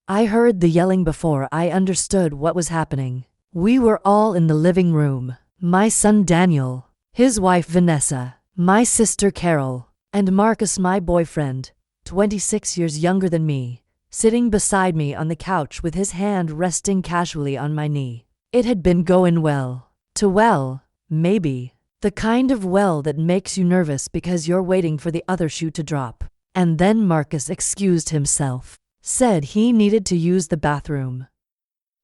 I heard the yelling before I understood what was happening. We were all in the living room. My son Daniel, his wife Vanessa, my sister Carol, and Marcus, my boyfriend, 26 years younger than me, sitting beside me on the couch with his hand resting casually on my knee. It had been going well. Maybe. The kind of well that makes you nervous because you're waiting for the other shoe to drop. And then Marcus excused himself, said he needed to use the bathroom,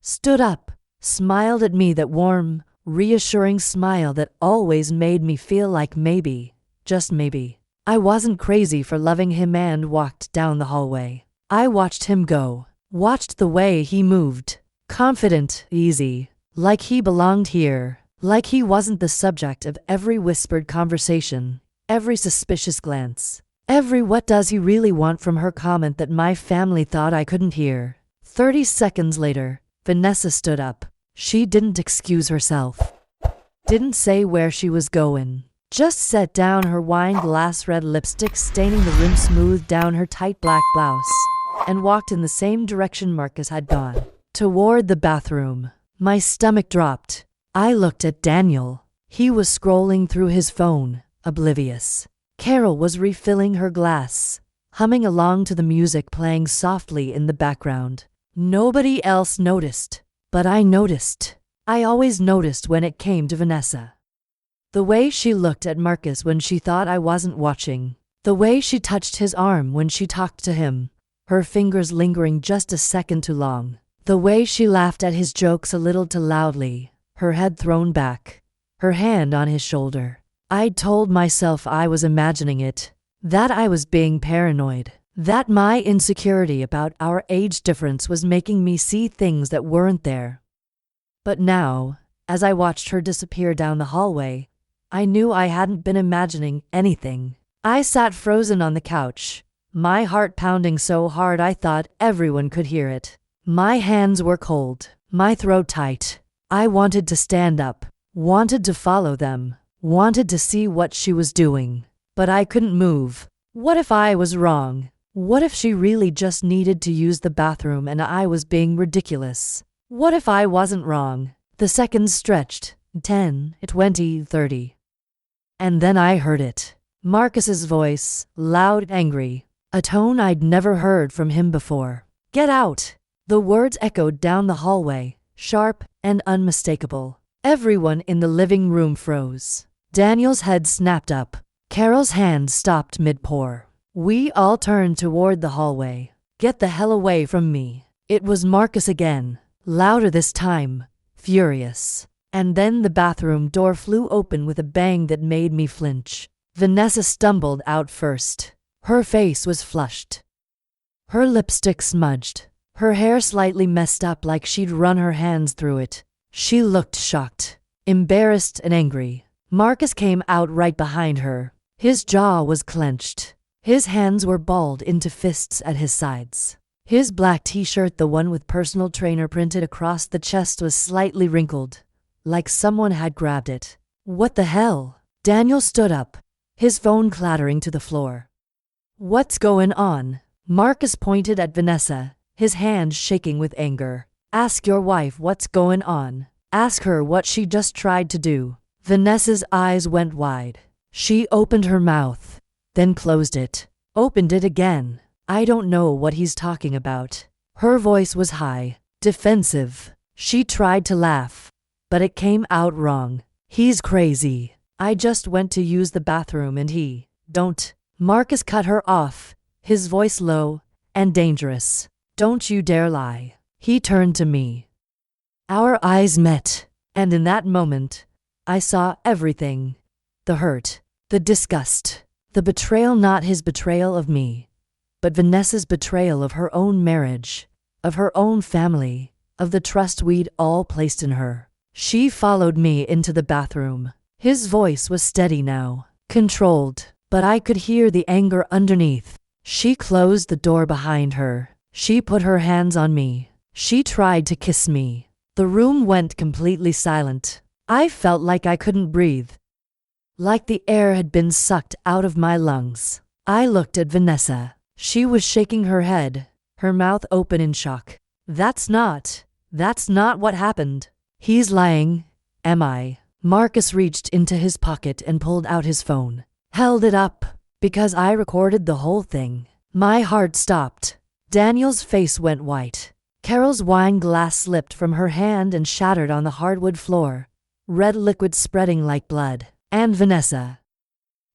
stood up, smiled at me, that warm, reassuring smile that always made me feel like maybe, just maybe, I wasn't crazy for loving him, and walked down the hallway. I watched him go, watched the way he moved, confident, easy, like he belonged here, like he wasn't the subject of every whispered conversation, every suspicious glance, every "what does he really want from her" comment that my family thought I couldn't hear. 30 seconds later, Vanessa stood up. She didn't excuse herself, didn't say where she was going, just set down her wine glass, red lipstick staining the rim smooth down her tight black blouse, and walked in the same direction Marcus had gone, toward the bathroom. My stomach dropped. I looked at Daniel. He was scrolling through his phone, oblivious. Carol was refilling her glass, humming along to the music playing softly in the background. Nobody else noticed, but I noticed. I always noticed when it came to Vanessa. The way she looked at Marcus when she thought I wasn't watching. The way she touched his arm when she talked to him, her fingers lingering just a second too long. The way she laughed at his jokes a little too loudly, her head thrown back, her hand on his shoulder. I'd told myself I was imagining it, that I was being paranoid, that my insecurity about our age difference was making me see things that weren't there. But now, as I watched her disappear down the hallway, I knew I hadn't been imagining anything. I sat frozen on the couch, my heart pounding so hard I thought everyone could hear it. My hands were cold, my throat tight. I wanted to stand up, wanted to follow them, wanted to see what she was doing, but I couldn't move. What if I was wrong? What if she really just needed to use the bathroom and I was being ridiculous? What if I wasn't wrong? The seconds stretched, 10, 20, 30. And then I heard it. Marcus's voice, loud, angry, a tone I'd never heard from him before. "Get out!" The words echoed down the hallway, sharp and unmistakable. Everyone in the living room froze. Daniel's head snapped up. Carol's hand stopped mid-pour. We all turned toward the hallway. "Get the hell away from me." It was Marcus again, louder this time, furious. And then the bathroom door flew open with a bang that made me flinch. Vanessa stumbled out first. Her face was flushed, her lipstick smudged, her hair slightly messed up like she'd run her hands through it. She looked shocked, embarrassed, and angry. Marcus came out right behind her. His jaw was clenched. His hands were balled into fists at his sides. His black t-shirt, the one with personal trainer printed across the chest, was slightly wrinkled, like someone had grabbed it. "What the hell?" Daniel stood up, his phone clattering to the floor. "What's going on?" Marcus pointed at Vanessa, his hand shaking with anger. "Ask your wife what's going on. Ask her what she just tried to do." Vanessa's eyes went wide. She opened her mouth, then closed it, opened it again. "I don't know what he's talking about." Her voice was high, defensive. She tried to laugh, but it came out wrong. "He's crazy. I just went to use the bathroom and he don't." Marcus cut her off, his voice low and dangerous. "Don't you dare lie." He turned to me. Our eyes met, and in that moment, I saw everything. The hurt, the disgust, the betrayal, not his betrayal of me, but Vanessa's betrayal of her own marriage, of her own family, of the trust we'd all placed in her. She followed me into the bathroom. His voice was steady now, controlled, but I could hear the anger underneath. She closed the door behind her. She put her hands on me. She tried to kiss me. The room went completely silent. I felt like I couldn't breathe, like the air had been sucked out of my lungs. I looked at Vanessa. She was shaking her head, her mouth open in shock. That's not what happened. He's lying, am I? Marcus reached into his pocket and pulled out his phone. Held it up, because I recorded the whole thing. My heart stopped. Daniel's face went white. Carol's wine glass slipped from her hand and shattered on the hardwood floor, red liquid spreading like blood. And Vanessa.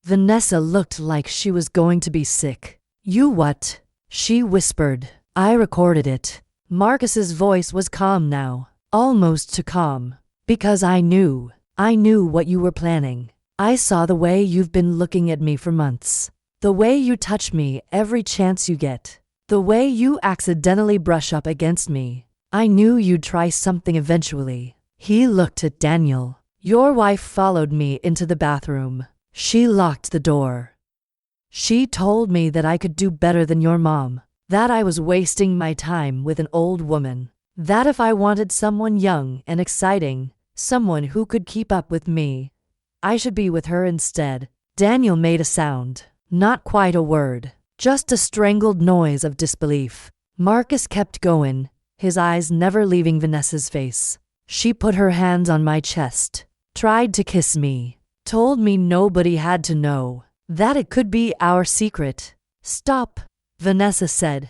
Vanessa looked like she was going to be sick. You what? She whispered. I recorded it. Marcus's voice was calm now, almost too calm. Because I knew what you were planning. I saw the way you've been looking at me for months. The way you touch me every chance you get. The way you accidentally brush up against me. I knew you'd try something eventually. He looked at Daniel. Your wife followed me into the bathroom. She locked the door. She told me that I could do better than your mom. That I was wasting my time with an old woman. That if I wanted someone young and exciting, someone who could keep up with me, I should be with her instead. Daniel made a sound. Not quite a word. Just a strangled noise of disbelief. Marcus kept going, his eyes never leaving Vanessa's face. She put her hands on my chest, tried to kiss me, told me nobody had to know, that it could be our secret. Stop, Vanessa said.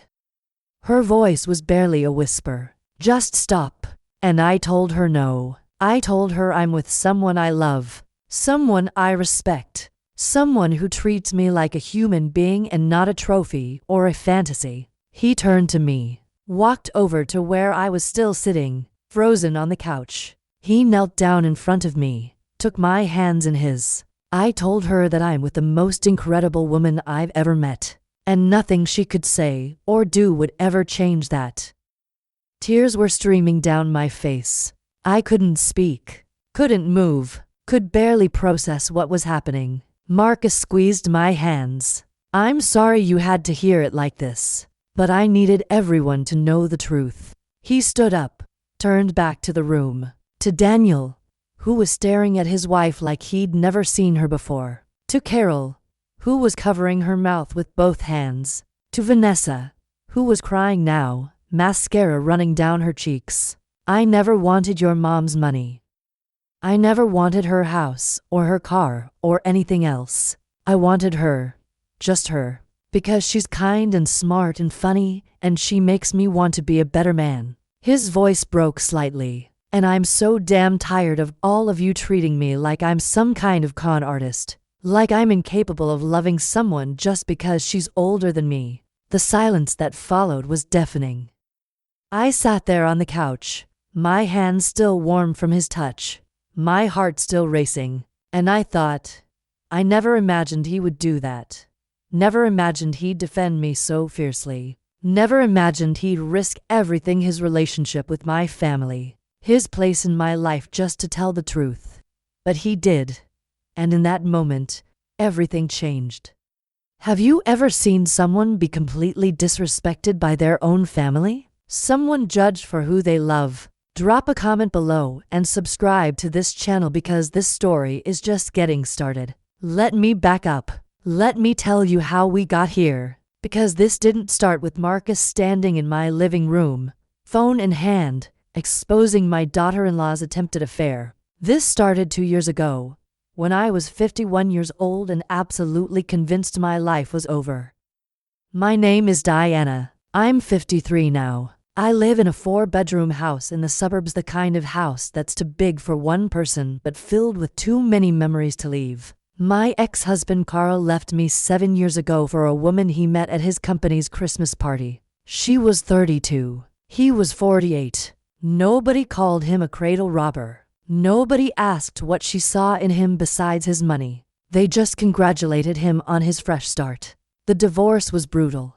Her voice was barely a whisper. Just stop. And I told her no. I told her I'm with someone I love, someone I respect. Someone who treats me like a human being and not a trophy or a fantasy. He turned to me, walked over to where I was still sitting, frozen on the couch. He knelt down in front of me, took my hands in his. I told her that I'm with the most incredible woman I've ever met, and nothing she could say or do would ever change that. Tears were streaming down my face. I couldn't speak, couldn't move, could barely process what was happening. Marcus squeezed my hands. I'm sorry you had to hear it like this, but I needed everyone to know the truth. He stood up, turned back to the room, to Daniel, who was staring at his wife like he'd never seen her before, to Carol, who was covering her mouth with both hands, to Vanessa, who was crying now, mascara running down her cheeks. I never wanted your mom's money. I never wanted her house or her car or anything else. I wanted her, just her, because she's kind and smart and funny, and she makes me want to be a better man. His voice broke slightly. And I'm so damn tired of all of you treating me like I'm some kind of con artist, like I'm incapable of loving someone just because she's older than me. The silence that followed was deafening. I sat there on the couch, my hands still warm from his touch, my heart still racing, and I thought, I never imagined he would do that. Never imagined he'd defend me so fiercely. Never imagined he'd risk everything, his relationship with my family, his place in my life, just to tell the truth. But he did, and in that moment, everything changed. Have you ever seen someone be completely disrespected by their own family? Someone judged for who they love? Drop a comment below and subscribe to this channel because this story is just getting started. Let me back up. Let me tell you how we got here. Because this didn't start with Marcus standing in my living room, phone in hand, exposing my daughter-in-law's attempted affair. This started 2 years ago, when I was 51 years old and absolutely convinced my life was over. My name is Diana. I'm 53 now. I live in a 4-bedroom house in the suburbs, the kind of house that's too big for one person but filled with too many memories to leave. My ex-husband Carl left me 7 years ago for a woman he met at his company's Christmas party. She was 32. He was 48. Nobody called him a cradle robber. Nobody asked what she saw in him besides his money. They just congratulated him on his fresh start. The divorce was brutal.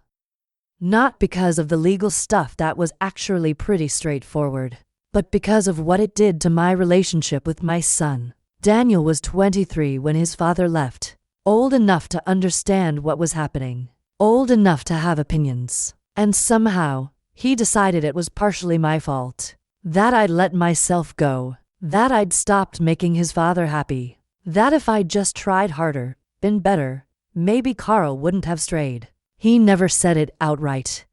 Not because of the legal stuff that was actually pretty straightforward, but because of what it did to my relationship with my son. Daniel was 23 when his father left, old enough to understand what was happening, old enough to have opinions. And somehow, he decided it was partially my fault. That I'd let myself go. That I'd stopped making his father happy. That if I'd just tried harder, been better, maybe Carl wouldn't have strayed. He never said it outright.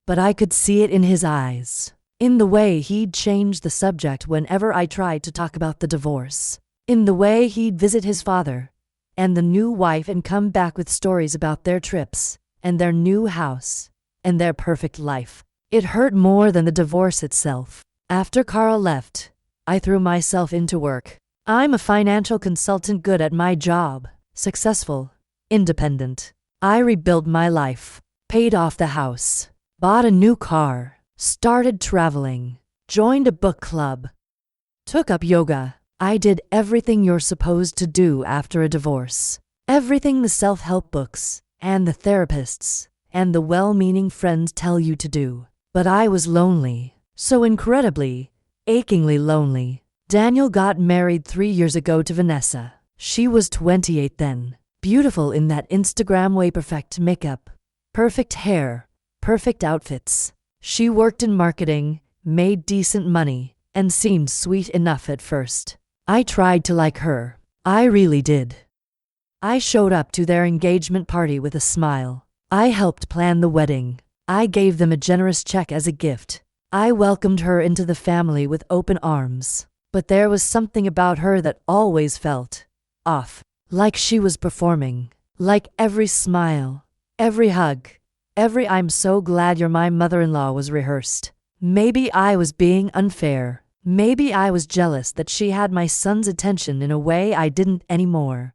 but I could see it in his eyes, in the way he'd change the subject whenever I tried to talk about the divorce, in the way he'd visit his father and the new wife and come back with stories about their trips and their new house and their perfect life. It hurt more than the divorce itself. After Carl left, I threw myself into work. I'm a financial consultant, good at my job, successful, independent. I rebuilt my life, paid off the house, bought a new car, started traveling, joined a book club, took up yoga. I did everything you're supposed to do after a divorce. Everything the self-help books and the therapists and the well-meaning friends tell you to do. But I was lonely, so incredibly, achingly lonely. Daniel got married 3 years ago to Vanessa. She was 28 then, beautiful in that Instagram way, perfect makeup, perfect hair, perfect outfits. She worked in marketing, made decent money, and seemed sweet enough at first. I tried to like her. I really did. I showed up to their engagement party with a smile. I helped plan the wedding. I gave them a generous check as a gift. I welcomed her into the family with open arms. But there was something about her that always felt off, like she was performing, like every smile, every hug, every "I'm so glad you're my mother-in-law" was rehearsed. Maybe I was being unfair. Maybe I was jealous that she had my son's attention in a way I didn't anymore.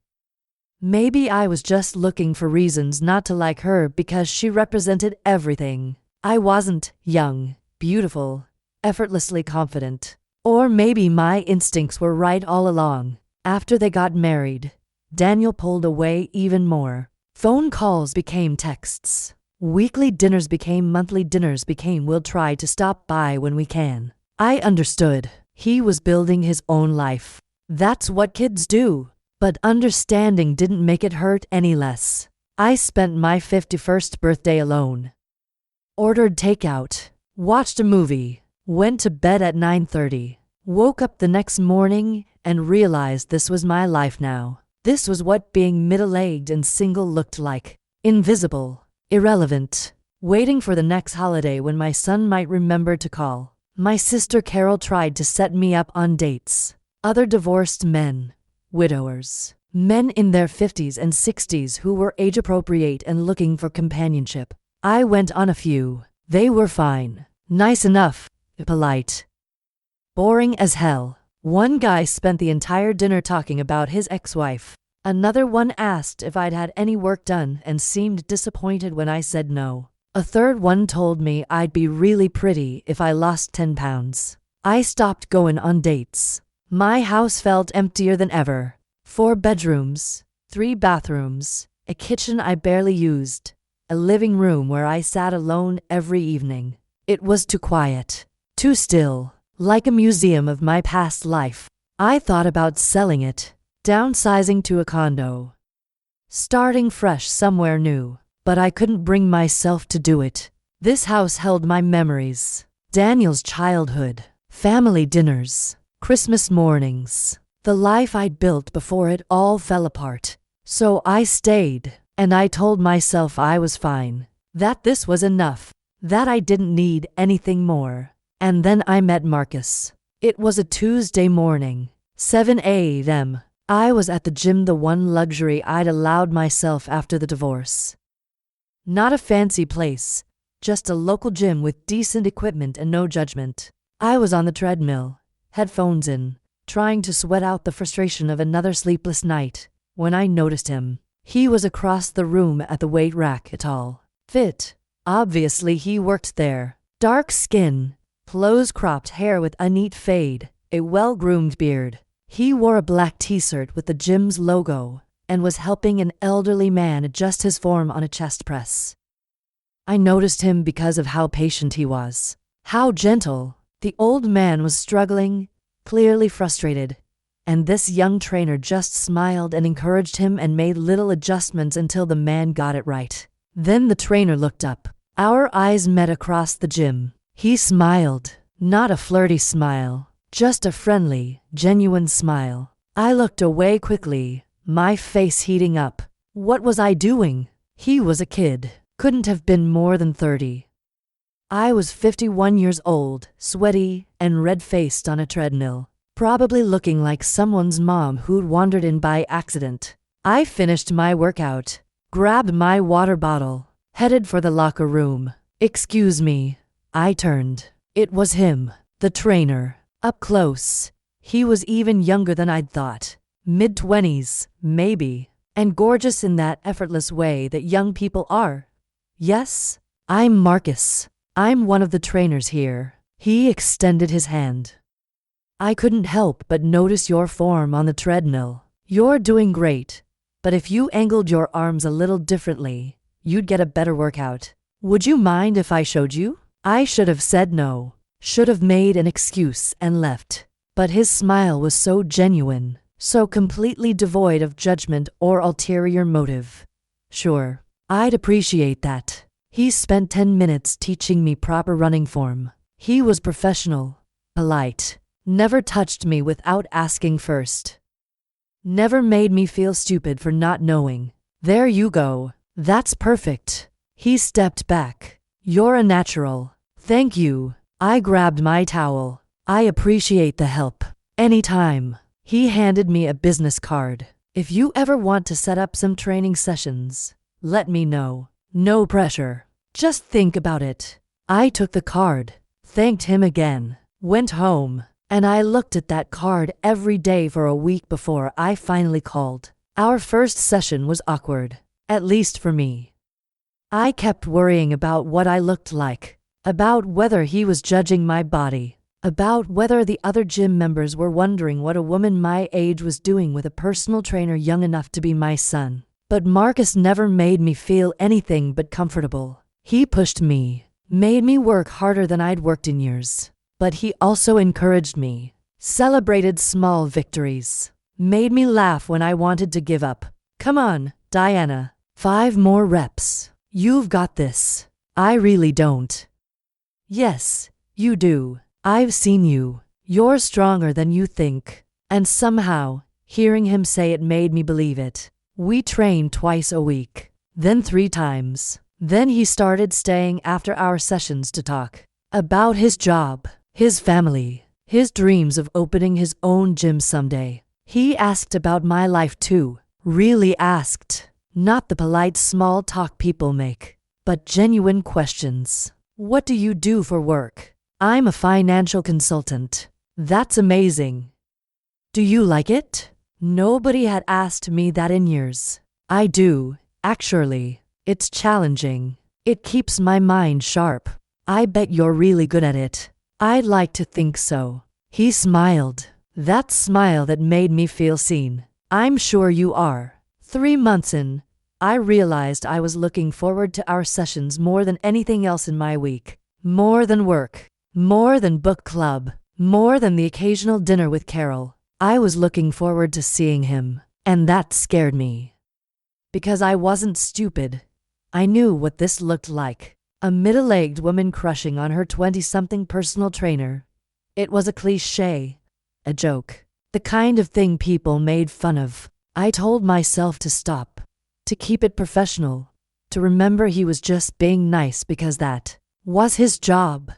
Maybe I was just looking for reasons not to like her because she represented everything. I wasn't young, beautiful, effortlessly confident. Or maybe my instincts were right all along. After they got married, Daniel pulled away even more. Phone calls became texts. Weekly dinners became monthly dinners became "we'll try to stop by when we can." I understood. He was building his own life. That's what kids do. But understanding didn't make it hurt any less. I spent my 51st birthday alone. Ordered takeout. Watched a movie. Went to bed at 9:30. Woke up the next morning and realized this was my life now. This was what being middle-aged and single looked like. Invisible. Irrelevant. Waiting for the next holiday when my son might remember to call. My sister Carol tried to set me up on dates. Other divorced men. Widowers. Men in their 50s and 60s who were age-appropriate and looking for companionship. I went on a few. They were fine. Nice enough. Polite. Boring as hell. One guy spent the entire dinner talking about his ex-wife. Another one asked if I'd had any work done and seemed disappointed when I said no. A third one told me I'd be really pretty if I lost 10 pounds. I stopped going on dates. My house felt emptier than ever. 4 bedrooms, 3 bathrooms, a kitchen I barely used, a living room where I sat alone every evening. It was too quiet. Too still, like a museum of my past life. I thought about selling it, downsizing to a condo, starting fresh somewhere new, but I couldn't bring myself to do it. This house held my memories. Daniel's childhood, family dinners, Christmas mornings, the life I'd built before it all fell apart. So I stayed, and I told myself I was fine, that this was enough, that I didn't need anything more. And then I met Marcus. It was a Tuesday morning, 7 a.m. I was at the gym, the one luxury I'd allowed myself after the divorce. Not a fancy place, just a local gym with decent equipment and no judgment. I was on the treadmill, headphones in, trying to sweat out the frustration of another sleepless night, when I noticed him. He was across the room at the weight rack, tall, fit. Obviously he worked there. Dark skin, close-cropped hair with a neat fade, a well-groomed beard. He wore a black t-shirt with the gym's logo and was helping an elderly man adjust his form on a chest press. I noticed him because of how patient he was, how gentle. The old man was struggling, clearly frustrated, and this young trainer just smiled and encouraged him and made little adjustments until the man got it right. Then the trainer looked up. Our eyes met across the gym. He smiled, not a flirty smile, just a friendly, genuine smile. I looked away quickly, my face heating up. What was I doing? He was a kid, couldn't have been more than 30. I was 51 years old, sweaty, and red-faced on a treadmill, probably looking like someone's mom who'd wandered in by accident. I finished my workout, grabbed my water bottle, headed for the locker room. "Excuse me." I turned. It was him, the trainer, up close. He was even younger than I'd thought. Mid-20s, maybe, and gorgeous in that effortless way that young people are. "Yes, I'm Marcus. I'm one of the trainers here." He extended his hand. "I couldn't help but notice your form on the treadmill. You're doing great, but if you angled your arms a little differently, you'd get a better workout. Would you mind if I showed you?" I should have said no, should have made an excuse and left. But his smile was so genuine, so completely devoid of judgment or ulterior motive. "Sure, I'd appreciate that." He spent 10 minutes teaching me proper running form. He was professional, polite, never touched me without asking first. Never made me feel stupid for not knowing. "There you go. That's perfect." He stepped back. "You're a natural." "Thank you." I grabbed my towel. "I appreciate the help. Anytime." He handed me a business card. "If you ever want to set up some training sessions, let me know. No pressure. Just think about it." I took the card, thanked him again, went home, and I looked at that card every day for a week before I finally called. Our first session was awkward, at least for me. I kept worrying about what I looked like, about whether he was judging my body, about whether the other gym members were wondering what a woman my age was doing with a personal trainer young enough to be my son. But Marcus never made me feel anything but comfortable. He pushed me, made me work harder than I'd worked in years. But he also encouraged me, celebrated small victories, made me laugh when I wanted to give up. "Come on, Diana. 5 more reps. You've got this." "I really don't." "Yes, you do. I've seen you. You're stronger than you think." And somehow, hearing him say it made me believe it. We trained twice a week, then 3 times. Then he started staying after our sessions to talk about his job, his family, his dreams of opening his own gym someday. He asked about my life too, really asked, not the polite small talk people make, but genuine questions. "What do you do for work?" "I'm a financial consultant." "That's amazing." "Do you like it?" Nobody had asked me that in years. "I do, actually. It's challenging. It keeps my mind sharp." "I bet you're really good at it." "I'd like to think so." He smiled. That smile that made me feel seen. "I'm sure you are." 3 months in, I realized I was looking forward to our sessions more than anything else in my week. More than work. More than book club. More than the occasional dinner with Carol. I was looking forward to seeing him, and that scared me. Because I wasn't stupid. I knew what this looked like. A middle-aged woman crushing on her 20-something personal trainer. It was a cliché, a joke, the kind of thing people made fun of. I told myself to stop, to keep it professional, to remember he was just being nice because that was his job.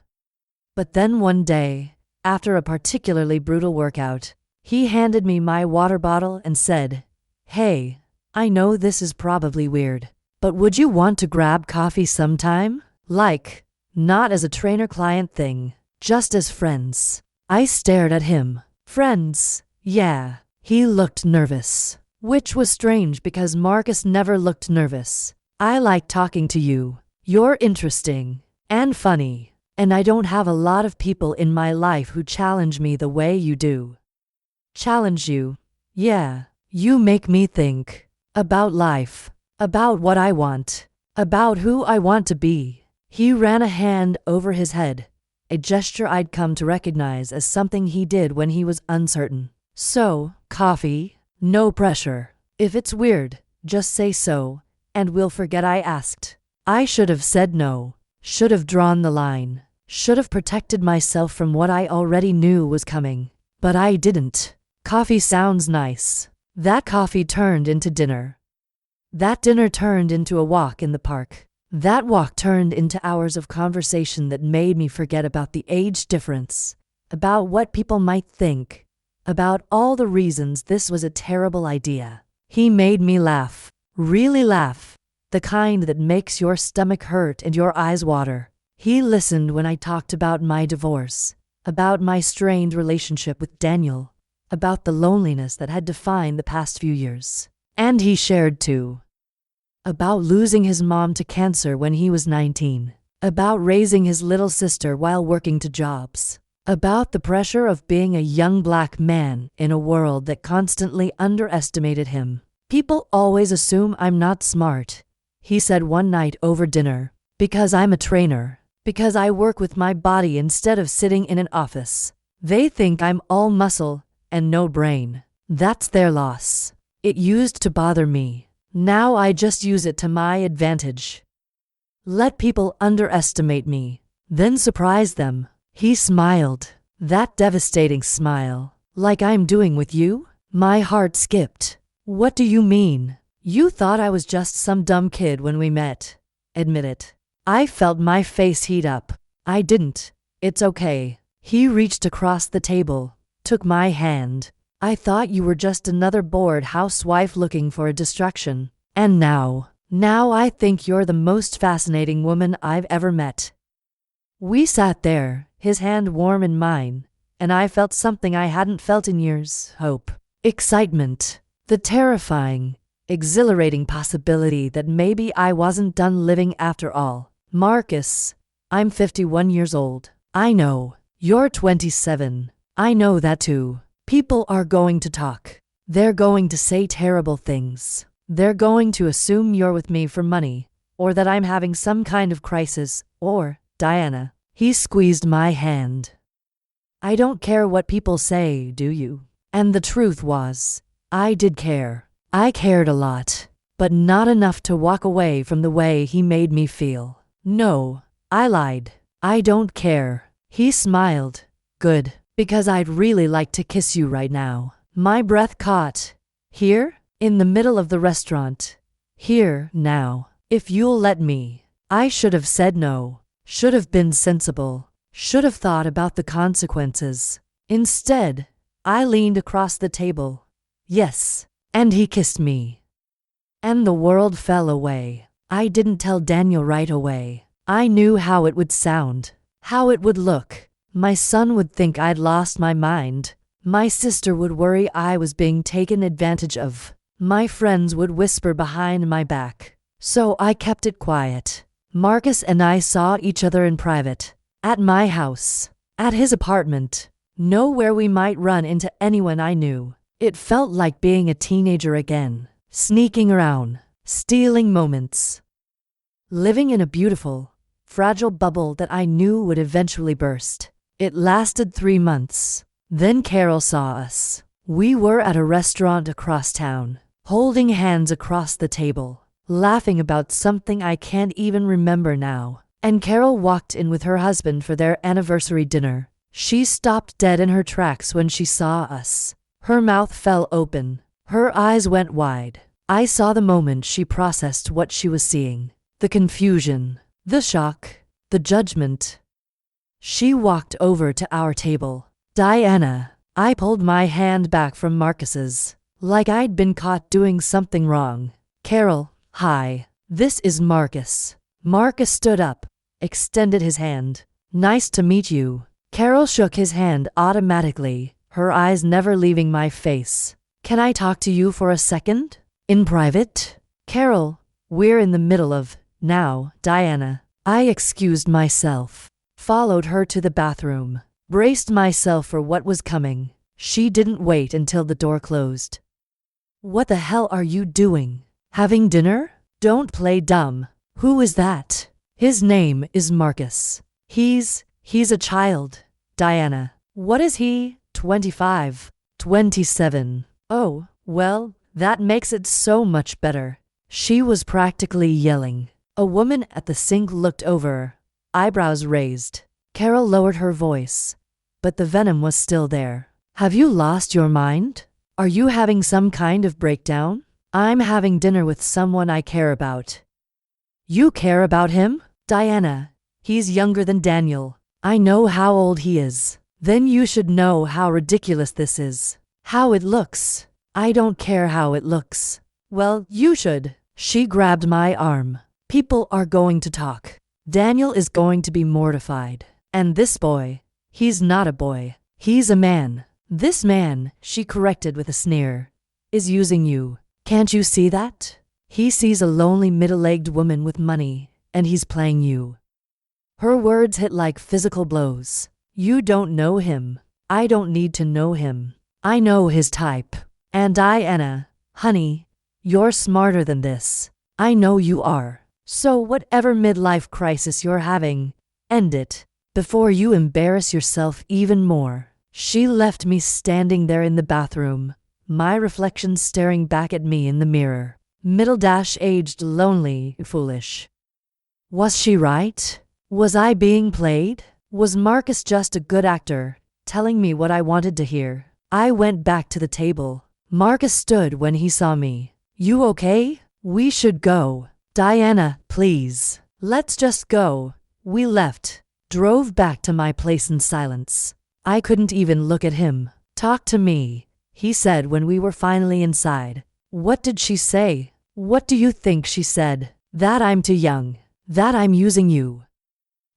But then one day, after a particularly brutal workout, he handed me my water bottle and said, "Hey, I know this is probably weird, but would you want to grab coffee sometime? Like, not as a trainer-client thing, just as friends." I stared at him. "Friends? Yeah." He looked nervous, which was strange because Marcus never looked nervous. "I like talking to you. You're interesting and funny, and I don't have a lot of people in my life who challenge me the way you do." "Challenge you?" "Yeah. You make me think. About life. About what I want. About who I want to be." He ran a hand over his head, a gesture I'd come to recognize as something he did when he was uncertain. "So, coffee? No pressure. If it's weird, just say so, and we'll forget I asked." I should have said no, should have drawn the line, should have protected myself from what I already knew was coming. But I didn't. Coffee sounds nice. That coffee turned into dinner. That dinner turned into a walk in the park. That walk turned into hours of conversation that made me forget about the age difference, about what people might think, about all the reasons this was a terrible idea. He made me laugh, really laugh, the kind that makes your stomach hurt and your eyes water. He listened when I talked about my divorce, about my strained relationship with Daniel, about the loneliness that had defined the past few years. And he shared too. About losing his mom to cancer when he was 19. About raising his little sister while working 2 jobs. About the pressure of being a young black man in a world that constantly underestimated him. People always assume I'm not smart, he said one night over dinner, because I'm a trainer, because I work with my body instead of sitting in an office. They think I'm all muscle and no brain. That's their loss. It used to bother me. Now I just use it to my advantage. Let people underestimate me, then surprise them. He smiled, that devastating smile, like I'm doing with you. My heart skipped. What do you mean? You thought I was just some dumb kid when we met. Admit it. I felt my face heat up. I didn't. It's okay. He reached across the table, took my hand. I thought you were just another bored housewife looking for a distraction. And now I think you're the most fascinating woman I've ever met. We sat there, his hand warm in mine, and I felt something I hadn't felt in years. Hope. Excitement. The terrifying, exhilarating possibility that maybe I wasn't done living after all. Marcus, I'm 51 years old. I know. You're 27. I know that too. People are going to talk. They're going to say terrible things. They're going to assume you're with me for money, or that I'm having some kind of crisis, or, Diana. He squeezed my hand. I don't care what people say, do you? And the truth was, I did care. I cared a lot, but not enough to walk away from the way he made me feel. No, I lied. I don't care. He smiled. Good. Because I'd really like to kiss you right now. My breath caught. Here? In the middle of the restaurant. Here, now. If you'll let me. I should have said no. Should have been sensible. Should have thought about the consequences. Instead, I leaned across the table. Yes. And he kissed me. And the world fell away. I didn't tell Daniel right away. I knew how it would sound. How it would look. My son would think I'd lost my mind. My sister would worry I was being taken advantage of. My friends would whisper behind my back. So I kept it quiet. Marcus and I saw each other in private. At my house. At his apartment. Nowhere we might run into anyone I knew. It felt like being a teenager again. Sneaking around. Stealing moments. Living in a beautiful, fragile bubble that I knew would eventually burst. It lasted 3 months. Then Carol saw us. We were at a restaurant across town, holding hands across the table, laughing about something I can't even remember now. And Carol walked in with her husband for their anniversary dinner. She stopped dead in her tracks when she saw us. Her mouth fell open. Her eyes went wide. I saw the moment she processed what she was seeing. The confusion, the shock, the judgment. She walked over to our table. Diana. I pulled my hand back from Marcus's, like I'd been caught doing something wrong. Carol, hi. This is Marcus. Marcus stood up, extended his hand. Nice to meet you. Carol shook his hand automatically, her eyes never leaving my face. Can I talk to you for a second? In private? Carol, we're in the middle of, now, Diana. I excused myself. Followed her to the bathroom. Braced myself for what was coming. She didn't wait until the door closed. What the hell are you doing? Having dinner? Don't play dumb. Who is that? His name is Marcus. He's a child. Diana. What is he? 25. 27. Oh, well, that makes it so much better. She was practically yelling. A woman at the sink looked over, eyebrows raised. Carol lowered her voice, but the venom was still there. Have you lost your mind? Are you having some kind of breakdown? I'm having dinner with someone I care about. You care about him? Diana, he's younger than Daniel. I know how old he is. Then you should know how ridiculous this is. How it looks. I don't care how it looks. Well, you should. She grabbed my arm. People are going to talk. Daniel is going to be mortified. And this boy, he's not a boy. He's a man. This man, she corrected with a sneer, is using you. Can't you see that? He sees a lonely middle-aged woman with money, and he's playing you. Her words hit like physical blows. You don't know him. I don't need to know him. I know his type. And Diana, honey, you're smarter than this. I know you are. So whatever midlife crisis you're having, end it before you embarrass yourself even more. She left me standing there in the bathroom, my reflection staring back at me in the mirror. Middle-aged, lonely, foolish. Was she right? Was I being played? Was Marcus just a good actor, telling me what I wanted to hear? I went back to the table. Marcus stood when he saw me. You okay? We should go. Diana, please. Let's just go. We left. Drove back to my place in silence. I couldn't even look at him. Talk to me, he said when we were finally inside. What did she say? What do you think she said? That I'm too young. That I'm using you.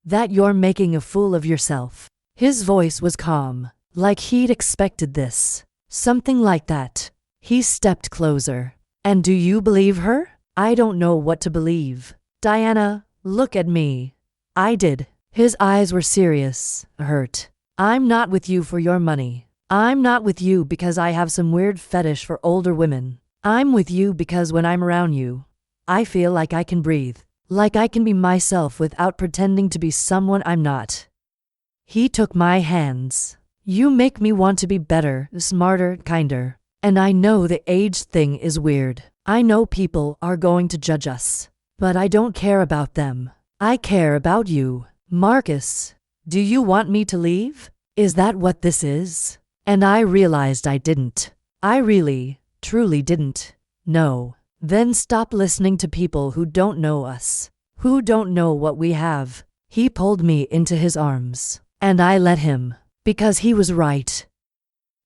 That you're making a fool of yourself. His voice was calm, like he'd expected this. Something like that. He stepped closer. And do you believe her? I don't know what to believe. Diana, look at me. I did. His eyes were serious, hurt. I'm not with you for your money. I'm not with you because I have some weird fetish for older women. I'm with you because when I'm around you, I feel like I can breathe. Like I can be myself without pretending to be someone I'm not. He took my hands. You make me want to be better, smarter, kinder. And I know the age thing is weird. I know people are going to judge us. But I don't care about them. I care about you. Marcus, do you want me to leave? Is that what this is? And I realized I didn't. I really, truly didn't. No. Then stop listening to people who don't know us, who don't know what we have. He pulled me into his arms, and I let him, because he was right.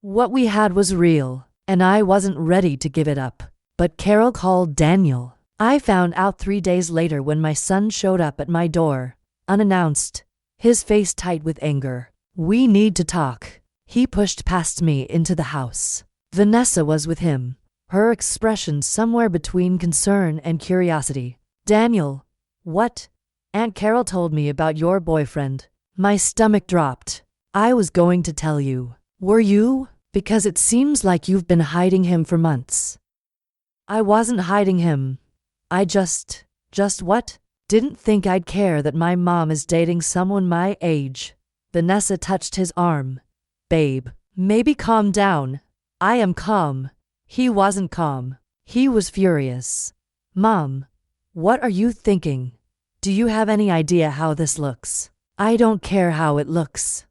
What we had was real, and I wasn't ready to give it up. But Carol called Daniel. I found out 3 days later when my son showed up at my door, unannounced, his face tight with anger. We need to talk. He pushed past me into the house. Vanessa was with him, her expression somewhere between concern and curiosity. Daniel, what? Aunt Carol told me about your boyfriend. My stomach dropped. I was going to tell you. Were you? Because it seems like you've been hiding him for months. I wasn't hiding him. I just what? Didn't think I'd care that my mom is dating someone my age. Vanessa touched his arm. Babe, maybe calm down. I am calm. He wasn't calm. He was furious. Mom, what are you thinking? Do you have any idea how this looks? I don't care how it looks.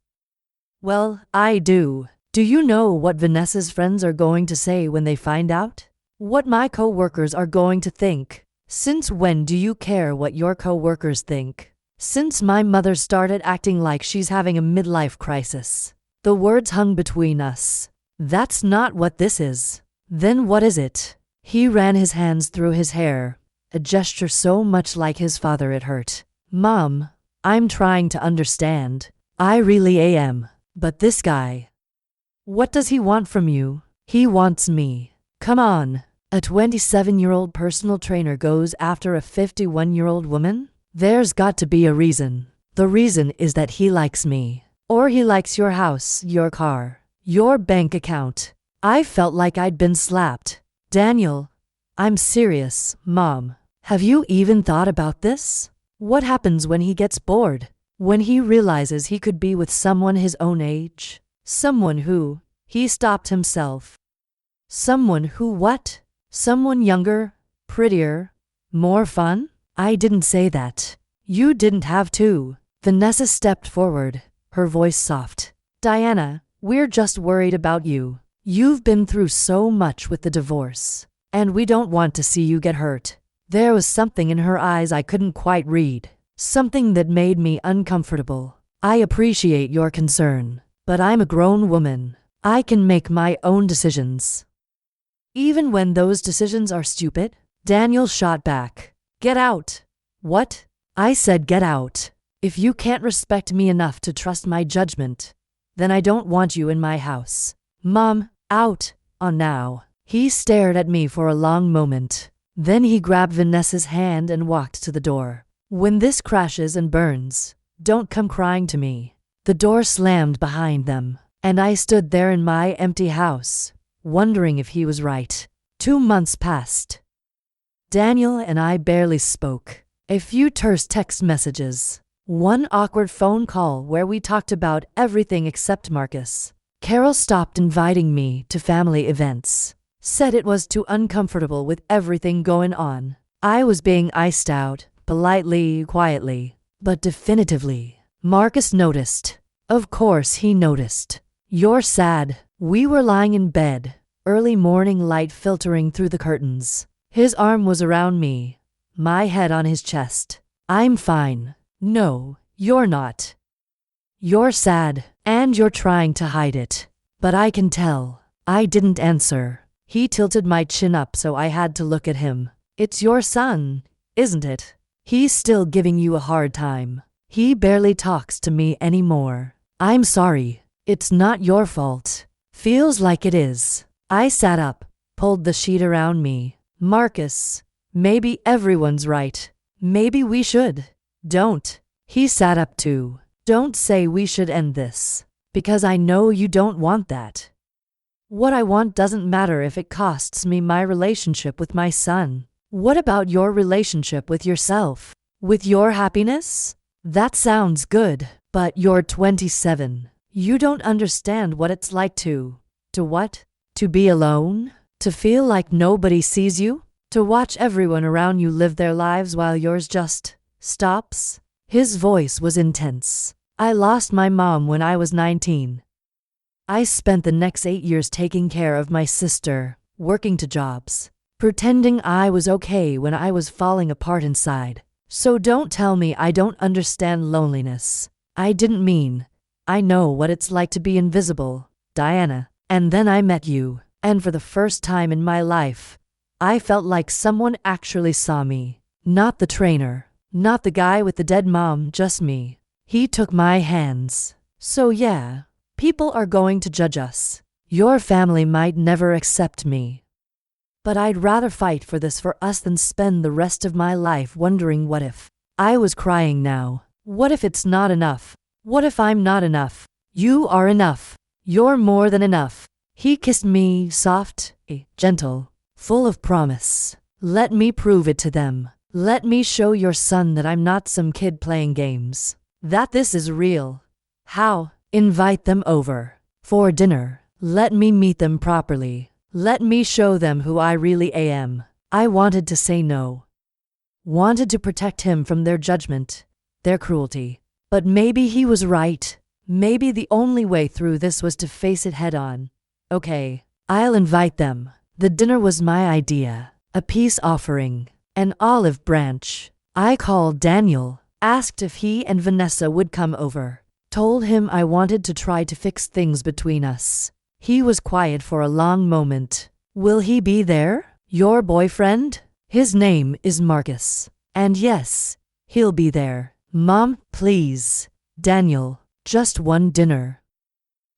Well, I do. Do you know what Vanessa's friends are going to say when they find out? What my co-workers are going to think? Since when do you care what your co-workers think? Since my mother started acting like she's having a midlife crisis. The words hung between us. That's not what this is. Then what is it? He ran his hands through his hair, a gesture so much like his father it hurt. Mom, I'm trying to understand. I really am. But this guy. What does he want from you? He wants me. Come on. A 27-year-old personal trainer goes after a 51-year-old woman? There's got to be a reason. The reason is that he likes me. Or he likes your house, your car, your bank account. I felt like I'd been slapped. Daniel, I'm serious, Mom. Have you even thought about this? What happens when he gets bored? When he realizes he could be with someone his own age? Someone who, he stopped himself. Someone who what? Someone younger, prettier, more fun? I didn't say that. You didn't have to. Vanessa stepped forward, her voice soft. Diana, we're just worried about you. You've been through so much with the divorce, and we don't want to see you get hurt. There was something in her eyes I couldn't quite read, something that made me uncomfortable. I appreciate your concern, but I'm a grown woman. I can make my own decisions. Even when those decisions are stupid? Daniel shot back. Get out. What? I said get out. If you can't respect me enough to trust my judgment, then I don't want you in my house. Mom, out. On now. He stared at me for a long moment. Then he grabbed Vanessa's hand and walked to the door. When this crashes and burns, don't come crying to me. The door slammed behind them, and I stood there in my empty house, wondering if he was right. 2 months passed. Daniel and I barely spoke. A few terse text messages. One awkward phone call where we talked about everything except Marcus. Carol stopped inviting me to family events. Said it was too uncomfortable with everything going on. I was being iced out, politely, quietly, but definitively. Marcus noticed. Of course he noticed. You're sad. We were lying in bed, early morning light filtering through the curtains. His arm was around me, my head on his chest. I'm fine. No, you're not. You're sad, and you're trying to hide it. But I can tell. I didn't answer. He tilted my chin up so I had to look at him. It's your son, isn't it? He's still giving you a hard time. He barely talks to me anymore. I'm sorry. It's not your fault. Feels like it is. I sat up, pulled the sheet around me. Marcus, maybe everyone's right. Maybe we should. Don't. He sat up too. Don't say we should end this, because I know you don't want that. What I want doesn't matter if it costs me my relationship with my son. What about your relationship with yourself? With your happiness? That sounds good, but you're 27. You don't understand what it's like to what? To be alone? To feel like nobody sees you? To watch everyone around you live their lives while yours just stops? His voice was intense. I lost my mom when I was 19. I spent the next 8 years taking care of my sister, working 2 jobs, pretending I was okay when I was falling apart inside. So don't tell me I don't understand loneliness. I didn't mean. I know what it's like to be invisible, Diana. And then I met you, and for the first time in my life, I felt like someone actually saw me. Not the trainer, not the guy with the dead mom, just me. He took my hands. So yeah, people are going to judge us. Your family might never accept me. But I'd rather fight for this for us than spend the rest of my life wondering what if. I was crying now. What if it's not enough? What if I'm not enough? You are enough. You're more than enough. He kissed me, soft, gentle, full of promise. Let me prove it to them. Let me show your son that I'm not some kid playing games. That this is real. How? Invite them over. For dinner. Let me meet them properly. Let me show them who I really am. I wanted to say no. Wanted to protect him from their judgment, their cruelty. But maybe he was right. Maybe the only way through this was to face it head on. Okay, I'll invite them. The dinner was my idea. A peace offering. An olive branch. I called Daniel, asked if he and Vanessa would come over. Told him I wanted to try to fix things between us. He was quiet for a long moment. Will he be there? Your boyfriend? His name is Marcus. And yes, he'll be there. Mom, please. Daniel, just one dinner.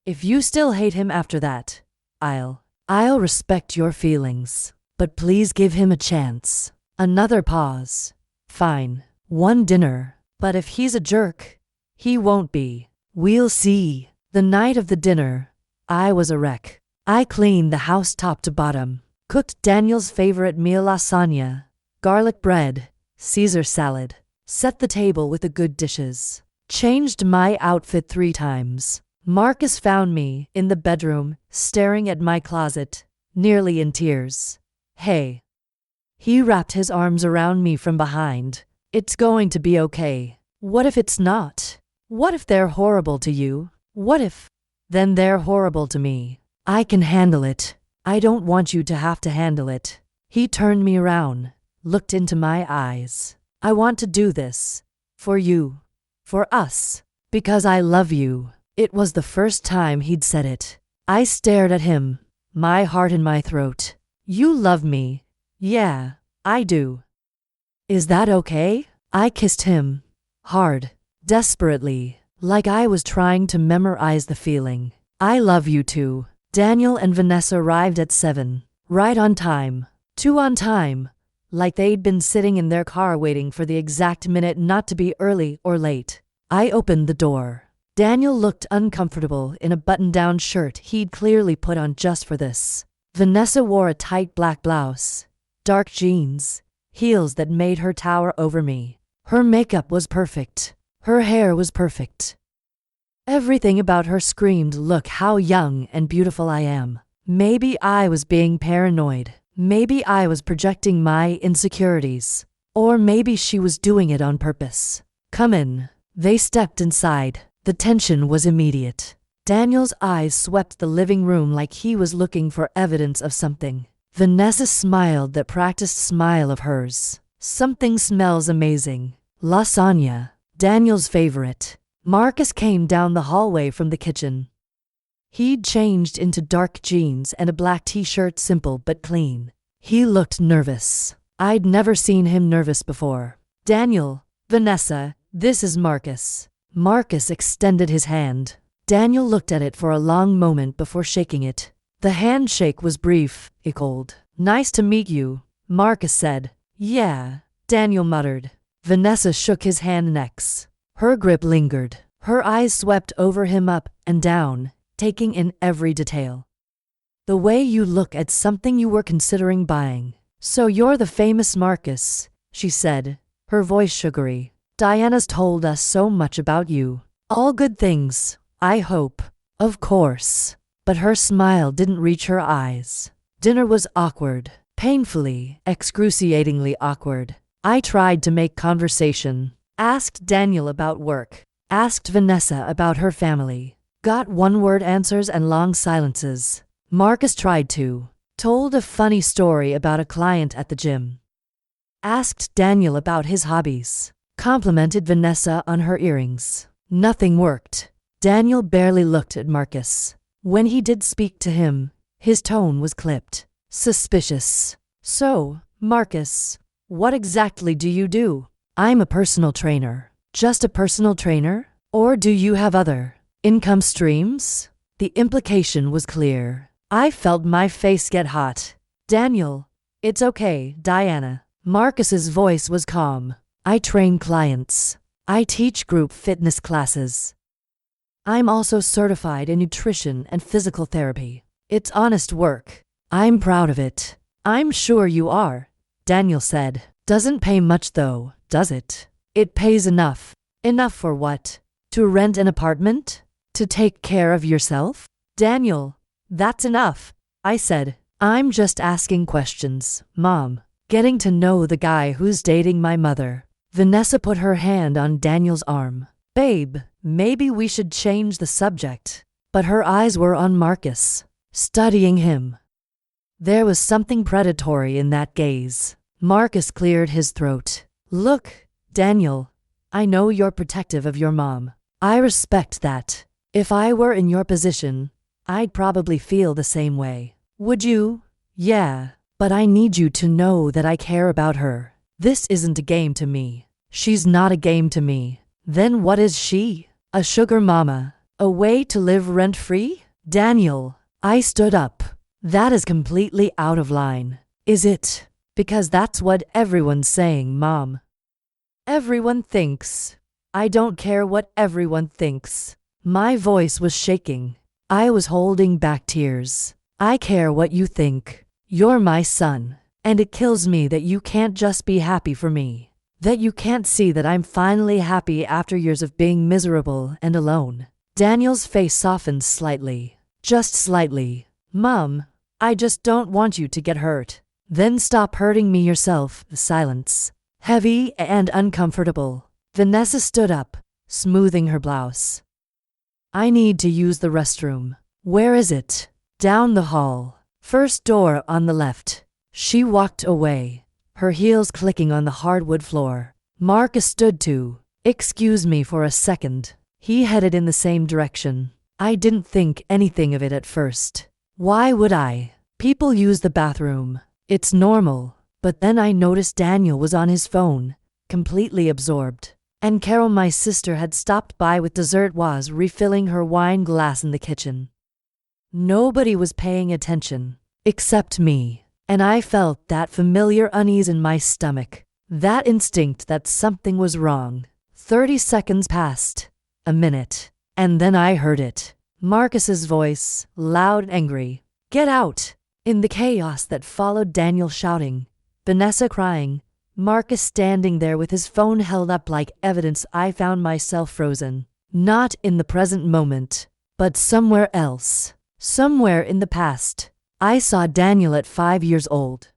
If you still hate him after that, I'll respect your feelings. But please give him a chance. Another pause. Fine. One dinner. But if he's a jerk, he won't be. We'll see. The night of the dinner, I was a wreck. I cleaned the house top to bottom. Cooked Daniel's favorite meal, lasagna, garlic bread, Caesar salad. Set the table with the good dishes. Changed my outfit 3 times. Marcus found me in the bedroom, staring at my closet, nearly in tears. Hey. He wrapped his arms around me from behind. It's going to be okay. What if it's not? What if they're horrible to you? What if? Then they're horrible to me. I can handle it. I don't want you to have to handle it. He turned me around, looked into my eyes. I want to do this. For you. For us. Because I love you. It was the first time he'd said it. I stared at him, my heart in my throat. You love me. Yeah, I do. Is that okay? I kissed him. Hard. Desperately. Like I was trying to memorize the feeling. I love you too. Daniel and Vanessa arrived at 7. Right on time. 2 on time. Like they'd been sitting in their car waiting for the exact minute not to be early or late. I opened the door. Daniel looked uncomfortable in a button-down shirt he'd clearly put on just for this. Vanessa wore a tight black blouse, dark jeans, heels that made her tower over me. Her makeup was perfect. Her hair was perfect. Everything about her screamed, look how young and beautiful I am. Maybe I was being paranoid. Maybe I was projecting my insecurities. Or maybe she was doing it on purpose. Come in. They stepped inside. The tension was immediate. Daniel's eyes swept the living room like he was looking for evidence of something. Vanessa smiled that practiced smile of hers. Something smells amazing. Lasagna. Daniel's favorite. Marcus came down the hallway from the kitchen. He'd changed into dark jeans and a black t-shirt, simple but clean. He looked nervous. I'd never seen him nervous before. Daniel, Vanessa, this is Marcus. Marcus extended his hand. Daniel looked at it for a long moment before shaking it. The handshake was brief, cold. Nice to meet you, Marcus said. Yeah, Daniel muttered. Vanessa shook his hand next. Her grip lingered. Her eyes swept over him up and down, taking in every detail. The way you look at something you were considering buying. So you're the famous Marcus, she said, her voice sugary. Diana's told us so much about you. All good things, I hope. Of course. But her smile didn't reach her eyes. Dinner was awkward. Painfully, excruciatingly awkward. I tried to make conversation. Asked Daniel about work. Asked Vanessa about her family. Got one-word answers and long silences. Marcus tried to. Told a funny story about a client at the gym. Asked Daniel about his hobbies. Complimented Vanessa on her earrings. Nothing worked. Daniel barely looked at Marcus. When he did speak to him, his tone was clipped. Suspicious. So, Marcus, what exactly do you do? I'm a personal trainer. Just a personal trainer? Or do you have other income streams? The implication was clear. I felt my face get hot. Daniel, it's okay, Diana. Marcus's voice was calm. I train clients. I teach group fitness classes. I'm also certified in nutrition and physical therapy. It's honest work. I'm proud of it. I'm sure you are, Daniel said. Doesn't pay much though, does it? It pays enough. Enough for what? To rent an apartment? To take care of yourself? Daniel, that's enough, I said. I'm just asking questions, Mom. Getting to know the guy who's dating my mother. Vanessa put her hand on Daniel's arm. Babe, maybe we should change the subject. But her eyes were on Marcus, studying him. There was something predatory in that gaze. Marcus cleared his throat. Look, Daniel, I know you're protective of your mom. I respect that. If I were in your position, I'd probably feel the same way. Would you? Yeah, but I need you to know that I care about her. This isn't a game to me. She's not a game to me. Then what is she? A sugar mama? A way to live rent-free? Daniel, I stood up. That is completely out of line. Is it? Because that's what everyone's saying, Mom. Everyone thinks. I don't care what everyone thinks. My voice was shaking. I was holding back tears. I care what you think. You're my son. And it kills me that you can't just be happy for me. That you can't see that I'm finally happy after years of being miserable and alone. Daniel's face softened slightly. Just slightly. Mom, I just don't want you to get hurt. Then stop hurting me yourself. Silence. Heavy and uncomfortable. Vanessa stood up, smoothing her blouse. I need to use the restroom. Where is it? Down the hall. First door on the left. She walked away. her heels clicking on the hardwood floor. Marcus stood too. "Excuse me for a second." He headed in the same direction. I didn't think anything of it at first. Why would I? People use the bathroom. It's normal. But then I noticed Daniel was on his phone, completely absorbed. And Carol, my sister, had stopped by with dessert, was refilling her wine glass in the kitchen. Nobody was paying attention, except me. And I felt that familiar unease in my stomach, that instinct that something was wrong. 30 seconds passed, a minute, and then I heard it. Marcus's voice, loud and angry. "Get out!" In the chaos that followed, Daniel shouting, Vanessa crying, Marcus standing there with his phone held up like evidence, I found myself frozen. Not in the present moment, but somewhere else. Somewhere in the past. I saw Daniel at 5 years old,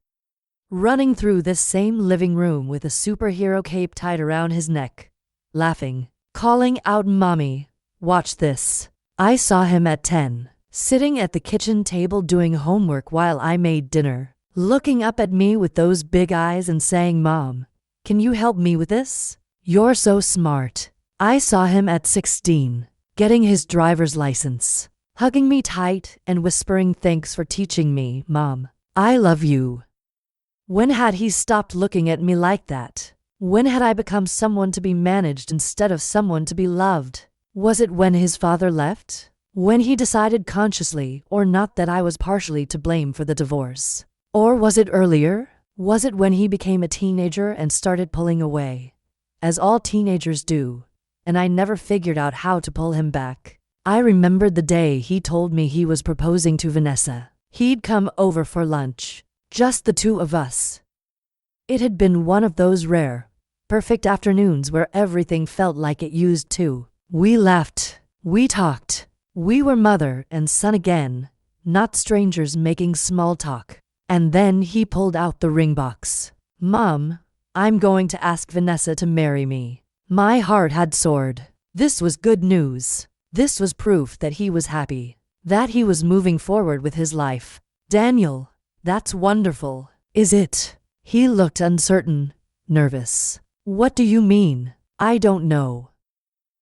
running through this same living room with a superhero cape tied around his neck, laughing, calling out, "Mommy, watch this." I saw him at 10, sitting at the kitchen table doing homework while I made dinner, looking up at me with those big eyes and saying, "Mom, can you help me with this? You're so smart." I saw him at 16, getting his driver's license, hugging me tight and whispering, "Thanks for teaching me, Mom. I love you." When had he stopped looking at me like that? When had I become someone to be managed instead of someone to be loved? Was it when his father left? When he decided consciously or not that I was partially to blame for the divorce? Or was it earlier? Was it when he became a teenager and started pulling away, as all teenagers do, and I never figured out how to pull him back? I remembered the day he told me he was proposing to Vanessa. He'd come over for lunch, just the two of us. It had been one of those rare, perfect afternoons where everything felt like it used to. We laughed, we talked, we were mother and son again, not strangers making small talk. And then he pulled out the ring box. "Mom, I'm going to ask Vanessa to marry me." My heart had soared. This was good news. This was proof that he was happy, that he was moving forward with his life. "Daniel, that's wonderful, is it?" He looked uncertain, nervous. "What do you mean?" "I don't know."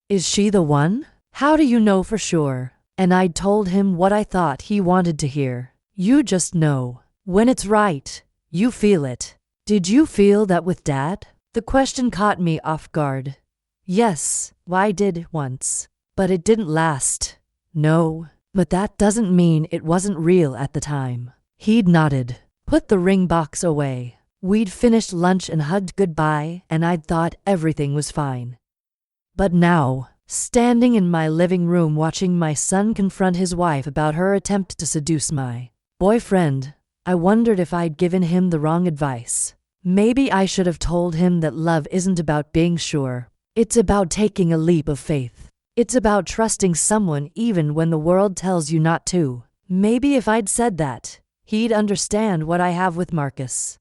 "Is she the one?" "How do you know for sure?" And I'd told him what I thought he wanted to hear. "You just know. When it's right, you feel it." "Did you feel that with Dad?" The question caught me off guard. Yes, I did once. But it didn't last. "No, but that doesn't mean it wasn't real at the time." He'd nodded, put the ring box away. We'd finished lunch and hugged goodbye, and I'd thought everything was fine. But now, standing in my living room watching my son confront his wife about her attempt to seduce my boyfriend, I wondered if I'd given him the wrong advice. Maybe I should have told him that love isn't about being sure. It's about taking a leap of faith. It's about trusting someone even when the world tells you not to. Maybe if I'd said that, he'd understand what I have with Marcus.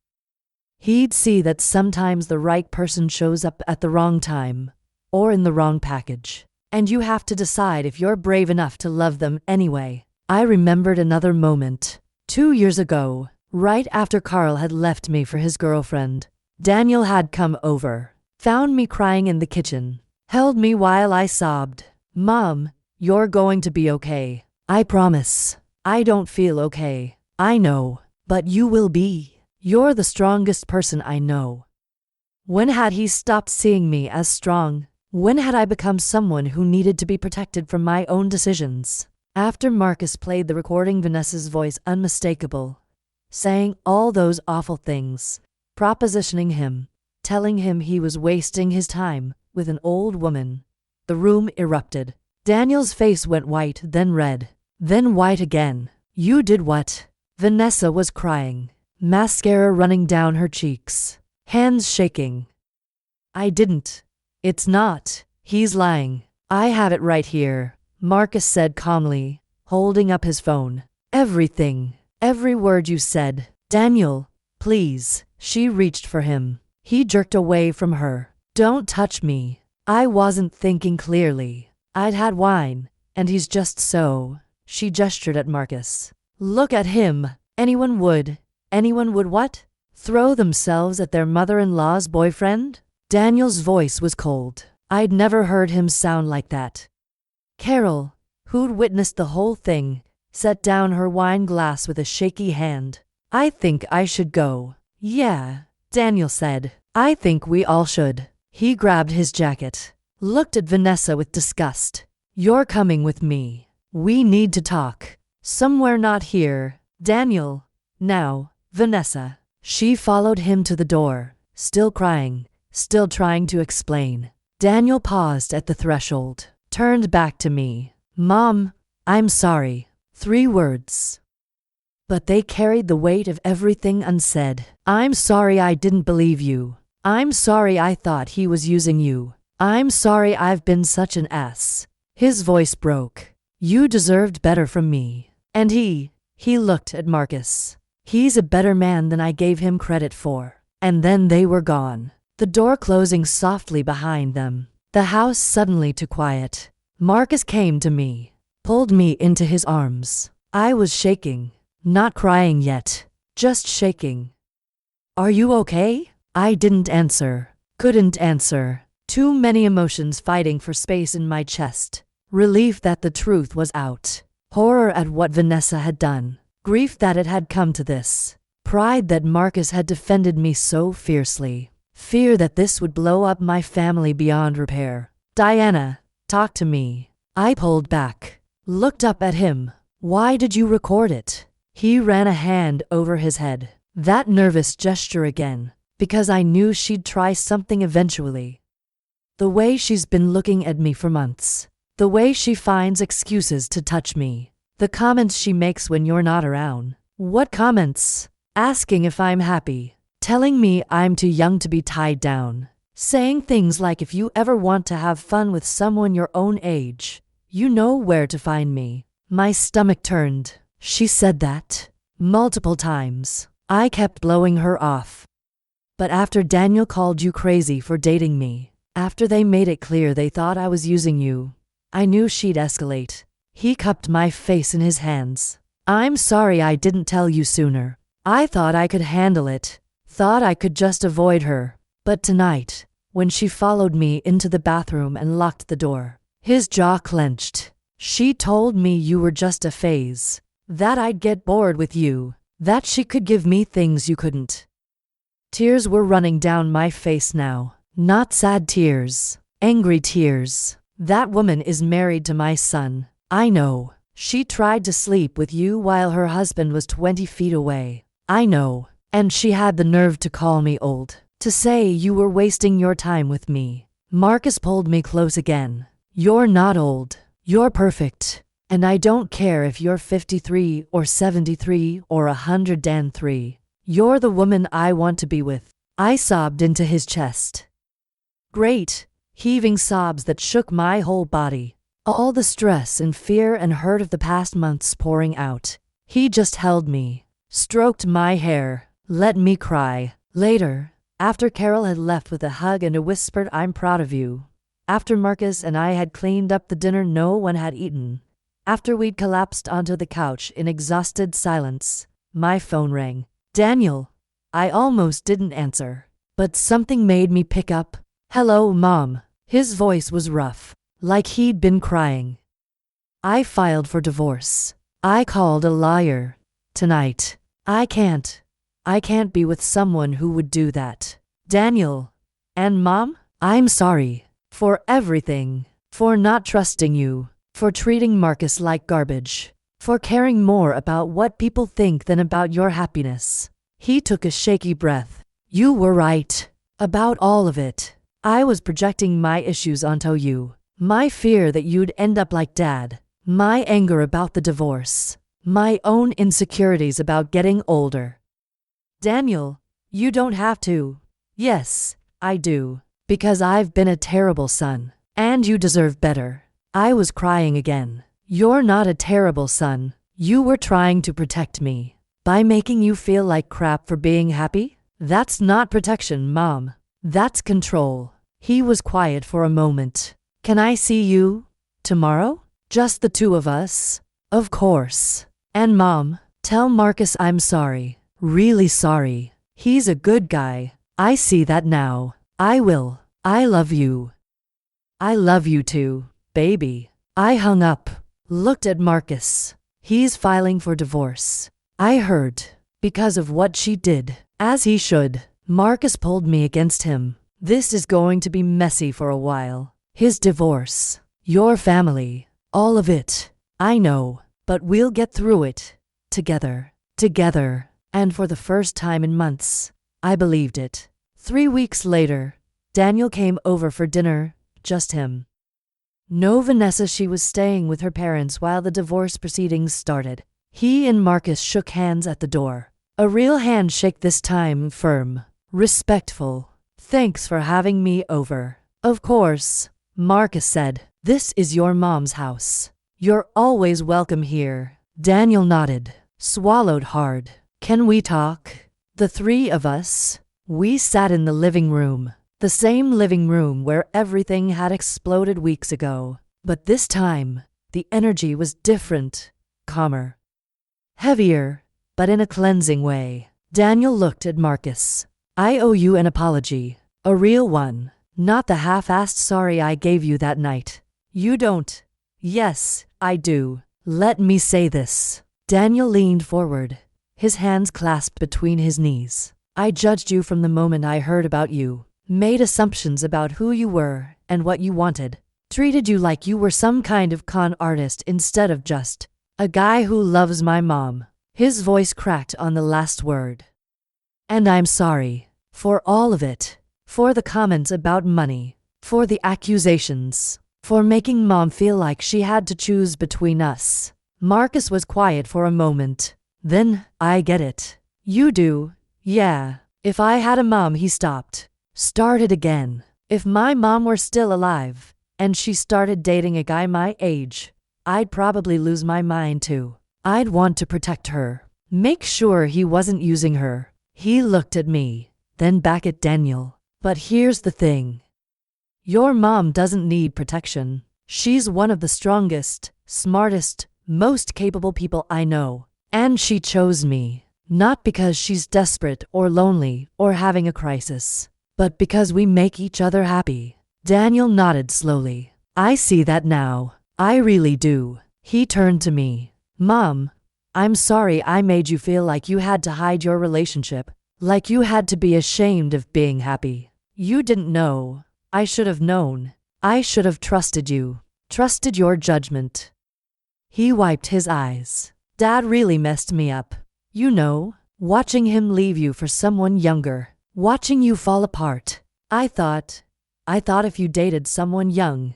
He'd see that sometimes the right person shows up at the wrong time, or in the wrong package. And you have to decide if you're brave enough to love them anyway. I remembered another moment. 2 years ago, right after Carl had left me for his girlfriend, Daniel had come over, found me crying in the kitchen, held me while I sobbed. "Mom, you're going to be okay. I promise. I don't feel okay. I know, but you will be. You're the strongest person I know." When had he stopped seeing me as strong? When had I become someone who needed to be protected from my own decisions? After Marcus played the recording, Vanessa's voice unmistakable, saying all those awful things, propositioning him, telling him he was wasting his time with an old woman. The room erupted. Daniel's face went white, then red, then white again. "You did what?" Vanessa was crying, mascara running down her cheeks, hands shaking. "I didn't. It's not. He's lying. I have it right here," Marcus said calmly, holding up his phone. "Everything. Every word you said." "Daniel, please." She reached for him. He jerked away from her. "Don't touch me." I wasn't thinking clearly. I'd had wine, and he's just so. She gestured at Marcus. "Look at him. Anyone would. Anyone would what?" Throw themselves at their mother-in-law's boyfriend? Daniel's voice was cold. I'd never heard him sound like that. Carol, who'd witnessed the whole thing, set down her wine glass with a shaky hand. I think I should go. Yeah, Daniel said. I think we all should. He grabbed his jacket, looked at Vanessa with disgust. You're coming with me. We need to talk. Somewhere not here. Daniel. Now, Vanessa. She followed him to the door, still crying, still trying to explain. Daniel paused at the threshold, turned back to me. Mom, I'm sorry. 3 words. But they carried the weight of everything unsaid. I'm sorry I didn't believe you. I'm sorry I thought he was using you. I'm sorry I've been such an ass. His voice broke. You deserved better from me. And he looked at Marcus. He's a better man than I gave him credit for. And then they were gone. The door closing softly behind them. The house suddenly too quiet. Marcus came to me, pulled me into his arms. I was shaking, not crying yet, just shaking. Are you okay? I didn't answer, couldn't answer. Too many emotions fighting for space in my chest. Relief that the truth was out. Horror at what Vanessa had done. Grief that it had come to this. Pride that Marcus had defended me so fiercely. Fear that this would blow up my family beyond repair. Diana, talk to me. I pulled back, looked up at him. Why did you record it? He ran a hand over his head. That nervous gesture again. Because I knew she'd try something eventually. The way she's been looking at me for months. The way she finds excuses to touch me. The comments she makes when you're not around. What comments? Asking if I'm happy. Telling me I'm too young to be tied down. Saying things like if you ever want to have fun with someone your own age, you know where to find me. My stomach turned. She said that multiple times. I kept blowing her off. But after Daniel called you crazy for dating me, after they made it clear they thought I was using you, I knew she'd escalate. He cupped my face in his hands. I'm sorry I didn't tell you sooner. I thought I could handle it. Thought I could just avoid her. But tonight, when she followed me into the bathroom and locked the door, his jaw clenched. She told me you were just a phase. That I'd get bored with you. That she could give me things you couldn't. Tears were running down my face now. Not sad tears. Angry tears. That woman is married to my son. I know. She tried to sleep with you while her husband was 20 feet away. I know. And she had the nerve to call me old. To say you were wasting your time with me. Marcus pulled me close again. You're not old. You're perfect. And I don't care if you're 53 or 73 or 103. You're the woman I want to be with. I sobbed into his chest. Great, heaving sobs that shook my whole body. All the stress and fear and hurt of the past months pouring out. He just held me, stroked my hair, let me cry. Later, after Carol had left with a hug and a whispered I'm proud of you. After Marcus and I had cleaned up the dinner no one had eaten. After we'd collapsed onto the couch in exhausted silence, my phone rang. Daniel. I almost didn't answer, but something made me pick up. Hello, Mom. His voice was rough, like he'd been crying. I filed for divorce. I called a lawyer. Tonight. I can't be with someone who would do that. Daniel. And Mom, I'm sorry. For everything. For not trusting you. For treating Marcus like garbage. For caring more about what people think than about your happiness. He took a shaky breath. You were right. About all of it. I was projecting my issues onto you. My fear that you'd end up like Dad. My anger about the divorce. My own insecurities about getting older. Daniel, you don't have to. Yes, I do. Because I've been a terrible son. And you deserve better. I was crying again. You're not a terrible son. You were trying to protect me. By making you feel like crap for being happy? That's not protection, Mom. That's control. He was quiet for a moment. Can I see you? Tomorrow? Just the 2 of us? Of course. And Mom, tell Marcus I'm sorry. Really sorry. He's a good guy. I see that now. I will. I love you. I love you too, baby. I hung up, looked at Marcus. He's filing for divorce. I heard. Because of what she did. As he should. Marcus pulled me against him. This is going to be messy for a while. His divorce. Your family. All of it. I know. But we'll get through it. Together. Together. And for the first time in months, I believed it. 3 weeks later, Daniel came over for dinner. Just him. No Vanessa. She was staying with her parents while the divorce proceedings started. He and Marcus shook hands at the door. A real handshake this time, firm. Respectful. Thanks for having me over. Of course, Marcus said. This is your mom's house. You're always welcome here. Daniel nodded. Swallowed hard. Can we talk? The three of us. We sat in the living room. The same living room where everything had exploded weeks ago. But this time, the energy was different. Calmer. Heavier, but in a cleansing way. Daniel looked at Marcus. I owe you an apology. A real one. Not the half-assed sorry I gave you that night. You don't. Yes, I do. Let me say this. Daniel leaned forward, his hands clasped between his knees. I judged you from the moment I heard about you. Made assumptions about who you were and what you wanted. Treated you like you were some kind of con artist instead of just a guy who loves my mom. His voice cracked on the last word. And I'm sorry. For all of it. For the comments about money. For the accusations. For making mom feel like she had to choose between us. Marcus was quiet for a moment. Then, I get it. You do. Yeah. If I had a mom. He stopped. Started again. If my mom were still alive, and she started dating a guy my age, I'd probably lose my mind too. I'd want to protect her. Make sure he wasn't using her. He looked at me, then back at Daniel. But here's the thing. Your mom doesn't need protection. She's one of the strongest, smartest, most capable people I know. And she chose me. Not because she's desperate or lonely or having a crisis. But because we make each other happy. Daniel nodded slowly. I see that now. I really do. He turned to me. Mom, I'm sorry I made you feel like you had to hide your relationship. Like you had to be ashamed of being happy. You didn't know. I should have known. I should have trusted you. Trusted your judgment. He wiped his eyes. Dad really messed me up. You know, watching him leave you for someone younger. Watching you fall apart. I thought if you dated someone young,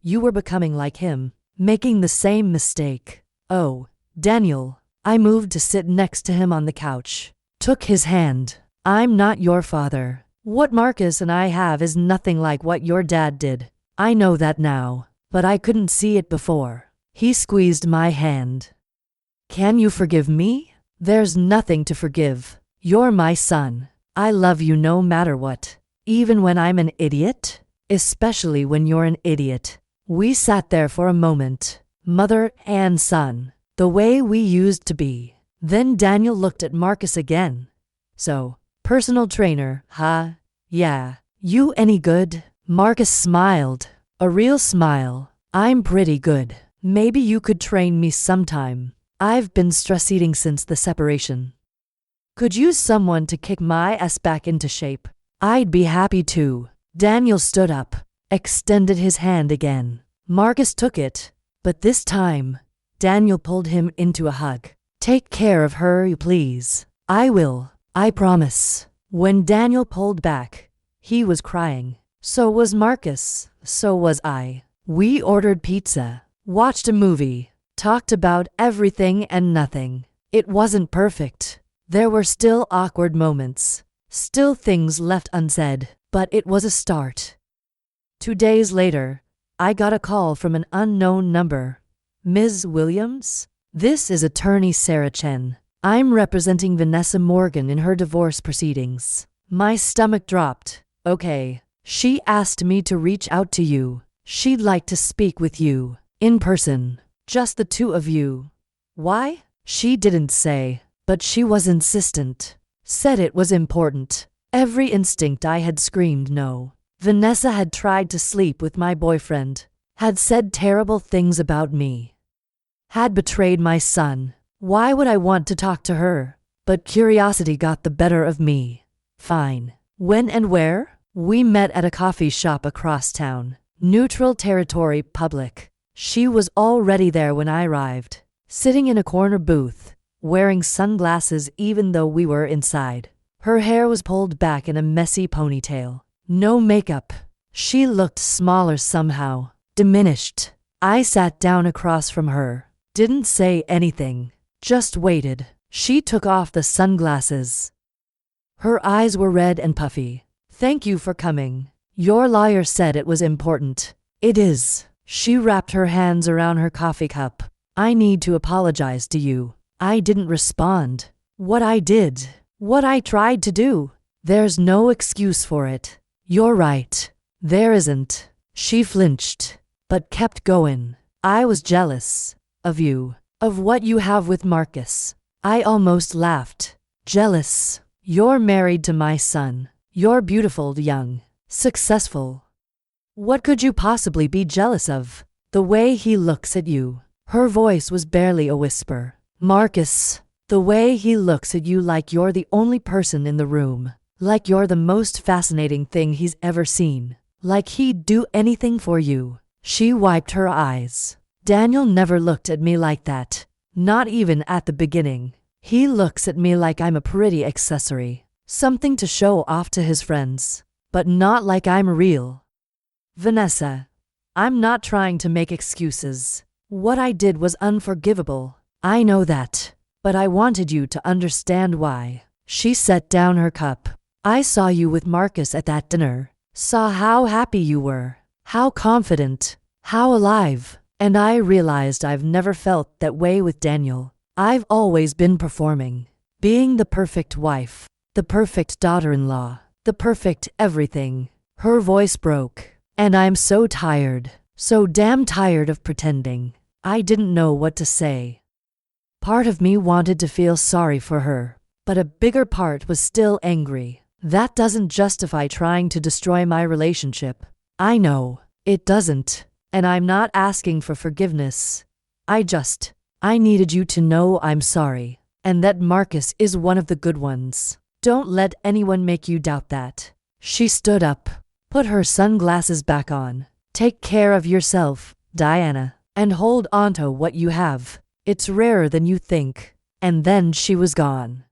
you were becoming like him, making the same mistake. Oh, Daniel. I moved to sit next to him on the couch. Took his hand. I'm not your father. What Marcus and I have is nothing like what your dad did. I know that now, but I couldn't see it before. He squeezed my hand. Can you forgive me? There's nothing to forgive. You're my son. I love you no matter what. Even when I'm an idiot? Especially when you're an idiot. We sat there for a moment, mother and son, the way we used to be. Then Daniel looked at Marcus again. So, personal trainer, huh? Yeah. You any good? Marcus smiled. A real smile. I'm pretty good. Maybe you could train me sometime. I've been stress eating since the separation. Could use someone to kick my ass back into shape. I'd be happy to. Daniel stood up, extended his hand again. Marcus took it, but this time, Daniel pulled him into a hug. Take care of her, please. I will. I promise. When Daniel pulled back, he was crying. So was Marcus. So was I. We ordered pizza, watched a movie, talked about everything and nothing. It wasn't perfect. There were still awkward moments, still things left unsaid, but it was a start. 2 days later, I got a call from an unknown number. Ms. Williams? This is attorney Sarah Chen. I'm representing Vanessa Morgan in her divorce proceedings. My stomach dropped. Okay. She asked me to reach out to you. She'd like to speak with you. In person. Just the two of you. Why? She didn't say. But she was insistent. said it was important. Every instinct I had screamed no. Vanessa had tried to sleep with my boyfriend, had said terrible things about me, had betrayed my son. Why would I want to talk to her? But curiosity got the better of me. Fine. When and where? We met at a coffee shop across town. Neutral territory, public. She was already there when I arrived, sitting in a corner booth, wearing sunglasses even though we were inside. Her hair was pulled back in a messy ponytail. No makeup. She looked smaller somehow, diminished. I sat down across from her, didn't say anything, just waited. She took off the sunglasses. Her eyes were red and puffy. Thank you for coming. Your lawyer said it was important. It is. She wrapped her hands around her coffee cup. I need to apologize to you. I didn't respond. What I did, what I tried to do, there's no excuse for it. You're right. There isn't. She flinched, but kept going. I was jealous of you, of what you have with Marcus. I almost laughed. Jealous. You're married to my son. You're beautiful, young, successful. What could you possibly be jealous of? The way he looks at you. Her voice was barely a whisper. Marcus, the way he looks at you like you're the only person in the room. Like you're the most fascinating thing he's ever seen. Like he'd do anything for you. She wiped her eyes. Daniel never looked at me like that. Not even at the beginning. He looks at me like I'm a pretty accessory. Something to show off to his friends. But not like I'm real. Vanessa, I'm not trying to make excuses. What I did was unforgivable. I know that. But I wanted you to understand why. She set down her cup. I saw you with Marcus at that dinner. Saw how happy you were. How confident. How alive. And I realized I've never felt that way with Daniel. I've always been performing. Being the perfect wife. The perfect daughter-in-law. The perfect everything. Her voice broke. And I'm so tired. So damn tired of pretending. I didn't know what to say. Part of me wanted to feel sorry for her. But a bigger part was still angry. That doesn't justify trying to destroy my relationship. I know. It doesn't. And I'm not asking for forgiveness. I needed you to know I'm sorry. And that Marcus is one of the good ones. Don't let anyone make you doubt that. She stood up. Put her sunglasses back on. Take care of yourself, Diana. And hold on to what you have. It's rarer than you think. And then she was gone,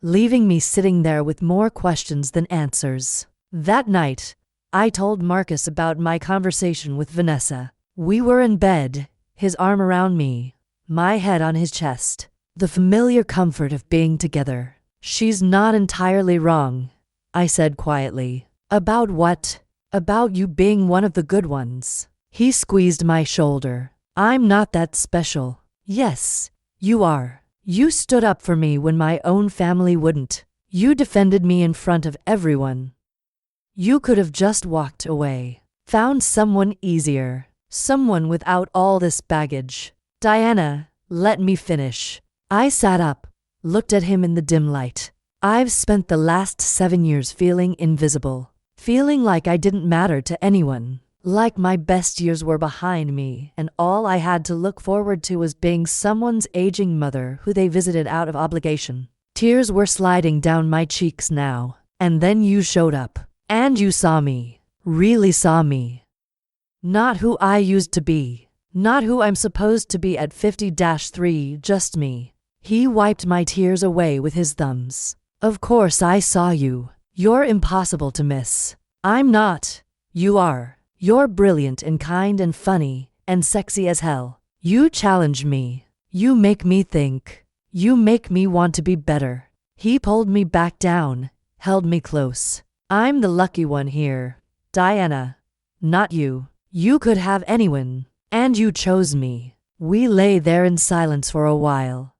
leaving me sitting there with more questions than answers. That night, I told Marcus about my conversation with Vanessa. We were in bed, his arm around me, my head on his chest. The familiar comfort of being together. She's not entirely wrong, I said quietly. About what? About you being one of the good ones. He squeezed my shoulder. I'm not that special. Yes, you are. You stood up for me when my own family wouldn't. You defended me in front of everyone. You could have just walked away. Found someone easier. Someone without all this baggage. Diana, let me finish. I sat up, looked at him in the dim light. I've spent the last 7 years feeling invisible. Feeling like I didn't matter to anyone. Like my best years were behind me, and all I had to look forward to was being someone's aging mother who they visited out of obligation. Tears were sliding down my cheeks now. And then you showed up. And you saw me. Really saw me. Not who I used to be. Not who I'm supposed to be at 50-3, just me. He wiped my tears away with his thumbs. Of course I saw you. You're impossible to miss. I'm not. You are. You're brilliant and kind and funny and sexy as hell. You challenge me. You make me think. You make me want to be better. He pulled me back down, held me close. I'm the lucky one here, Diana. Not you. You could have anyone. And you chose me. We lay there in silence for a while,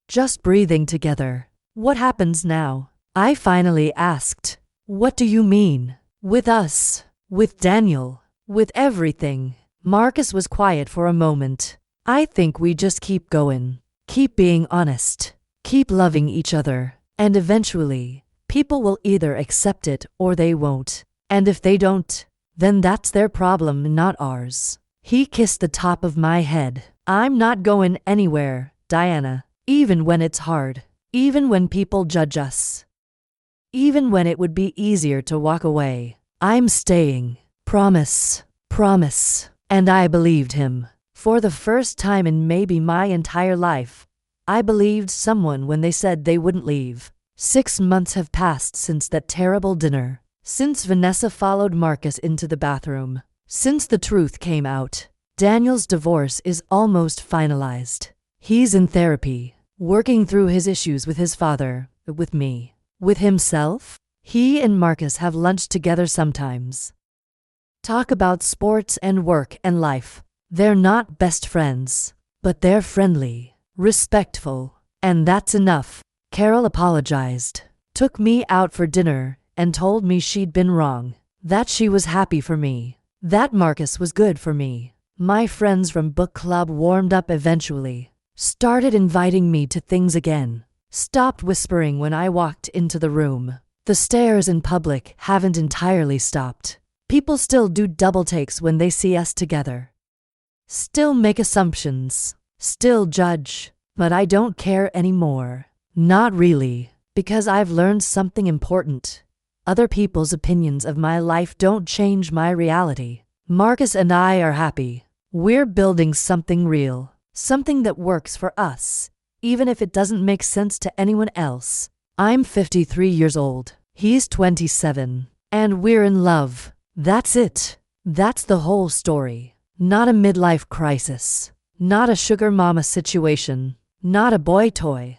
just breathing together. What happens now? I finally asked. What do you mean? With us? With Daniel? With everything? Marcus was quiet for a moment. I think we just keep going. Keep being honest. Keep loving each other. And eventually, people will either accept it or they won't. And if they don't, then that's their problem, not ours. He kissed the top of my head. I'm not going anywhere, Diana. Even when it's hard. Even when people judge us. Even when it would be easier to walk away. I'm staying. Promise. Promise. And I believed him. For the first time in maybe my entire life, I believed someone when they said they wouldn't leave. 6 months have passed since that terrible dinner. Since Vanessa followed Marcus into the bathroom. Since the truth came out. Daniel's divorce is almost finalized. He's in therapy, working through his issues with his father, with me, with himself. He and Marcus have lunch together sometimes. Talk about sports and work and life. They're not best friends, but they're friendly, respectful, and that's enough. Carol apologized, took me out for dinner, and told me she'd been wrong, that she was happy for me, that Marcus was good for me. My friends from book club warmed up eventually, started inviting me to things again, stopped whispering when I walked into the room. The stares in public haven't entirely stopped. People still do double takes when they see us together. Still make assumptions, still judge, but I don't care anymore. Not really, because I've learned something important. Other people's opinions of my life don't change my reality. Marcus and I are happy. We're building something real, something that works for us, even if it doesn't make sense to anyone else. I'm 53 years old. He's 27. And we're in love. That's it. That's the whole story. Not a midlife crisis. Not a sugar mama situation. Not a boy toy.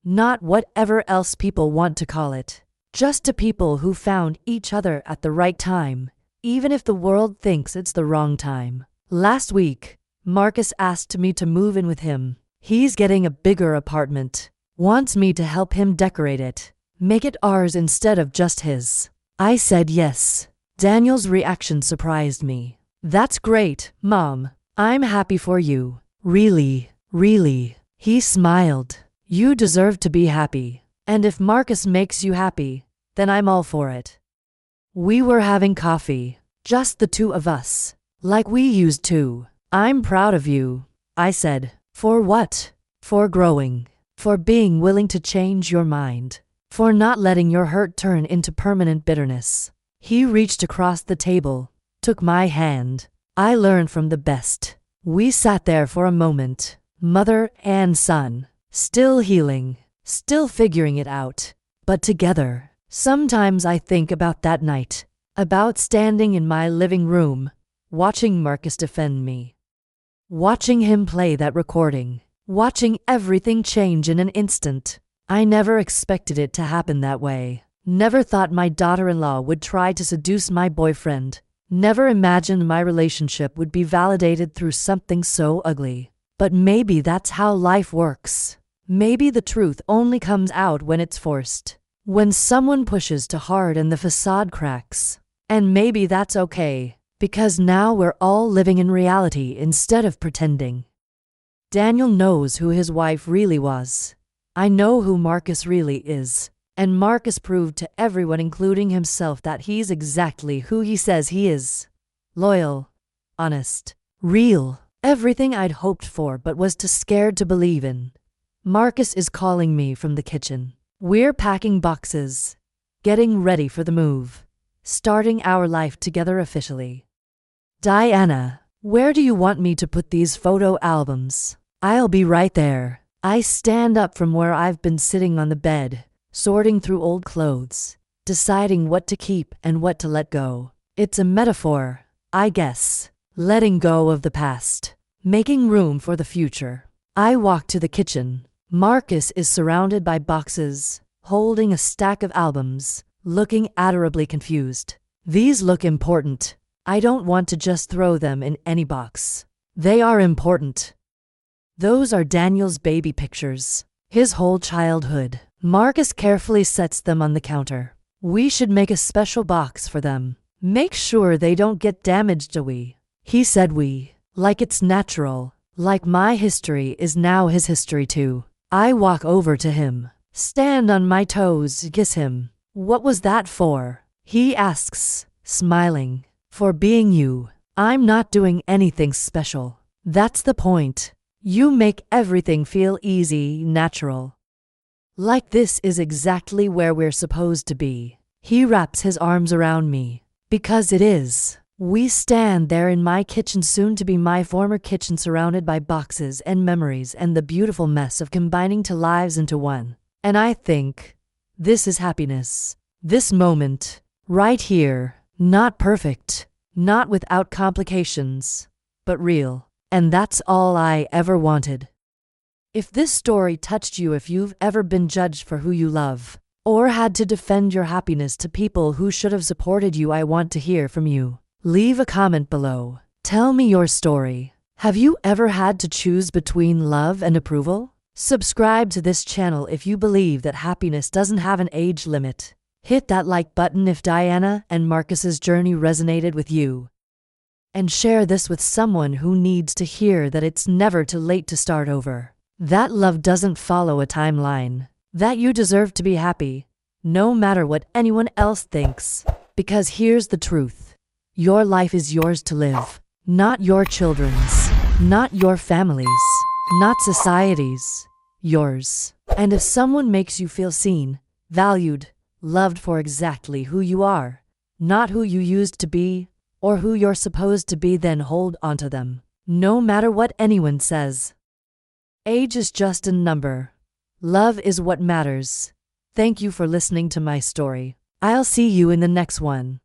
Not whatever else people want to call it. Just a people who found each other at the right time, even if the world thinks it's the wrong time. Last week, Marcus asked me to move in with him. He's getting a bigger apartment. Wants me to help him decorate it. Make it ours instead of just his. I said yes. Daniel's reaction surprised me. That's great, Mom. I'm happy for you. Really, really. He smiled. You deserve to be happy. And if Marcus makes you happy, then I'm all for it. We were having coffee, just the two of us, like we used to. I'm proud of you, I said. For what? For growing. For being willing to change your mind. For not letting your hurt turn into permanent bitterness. He reached across the table, took my hand. I learned from the best. We sat there for a moment, mother and son, still healing. Still figuring it out, but together. Sometimes I think about that night, about standing in my living room, watching Marcus defend me. Watching him play that recording, watching everything change in an instant. I never expected it to happen that way. Never thought my daughter-in-law would try to seduce my boyfriend. Never imagined my relationship would be validated through something so ugly. But maybe that's how life works. Maybe the truth only comes out when it's forced. When someone pushes too hard and the facade cracks. And maybe that's okay, because now we're all living in reality instead of pretending. Daniel knows who his wife really was. I know who Marcus really is. And Marcus proved to everyone, including himself, that he's exactly who he says he is. Loyal, honest, real, everything I'd hoped for but was too scared to believe in. Marcus is calling me from the kitchen. We're packing boxes, getting ready for the move, starting our life together officially. Diana, where do you want me to put these photo albums? I'll be right there. I stand up from where I've been sitting on the bed, sorting through old clothes, deciding what to keep and what to let go. It's a metaphor, I guess. Letting go of the past, making room for the future. I walk to the kitchen. Marcus is surrounded by boxes, holding a stack of albums, looking adorably confused. These look important. I don't want to just throw them in any box. They are important. Those are Daniel's baby pictures, his whole childhood. Marcus carefully sets them on the counter. We should make a special box for them. Make sure they don't get damaged. He said we, like it's natural, like my history is now his history too. I walk over to him, Stand on my toes, kiss him. What was that for? He asks, smiling. For being you. I'm not doing anything special. That's the point. You make everything feel easy, natural. Like this is exactly where we're supposed to be. He wraps his arms around me. Because it is. We stand there in my kitchen, soon to be my former kitchen, surrounded by boxes and memories and the beautiful mess of combining two lives into one. And I think, this is happiness. This moment, right here, not perfect, not without complications, but real. And that's all I ever wanted. If this story touched you, if you've ever been judged for who you love, or had to defend your happiness to people who should have supported you, I want to hear from you. Leave a comment below. Tell me your story. Have you ever had to choose between love and approval? Subscribe to this channel if you believe that happiness doesn't have an age limit. Hit that like button if Diana and Marcus's journey resonated with you. And share this with someone who needs to hear that it's never too late to start over. That love doesn't follow a timeline. That you deserve to be happy, no matter what anyone else thinks. Because here's the truth. Your life is yours to live, not your children's, not your family's, not society's. Yours. And if someone makes you feel seen, valued, loved for exactly who you are, not who you used to be, or who you're supposed to be, then hold onto them. No matter what anyone says. Age is just a number. Love is what matters. Thank you for listening to my story. I'll see you in the next one.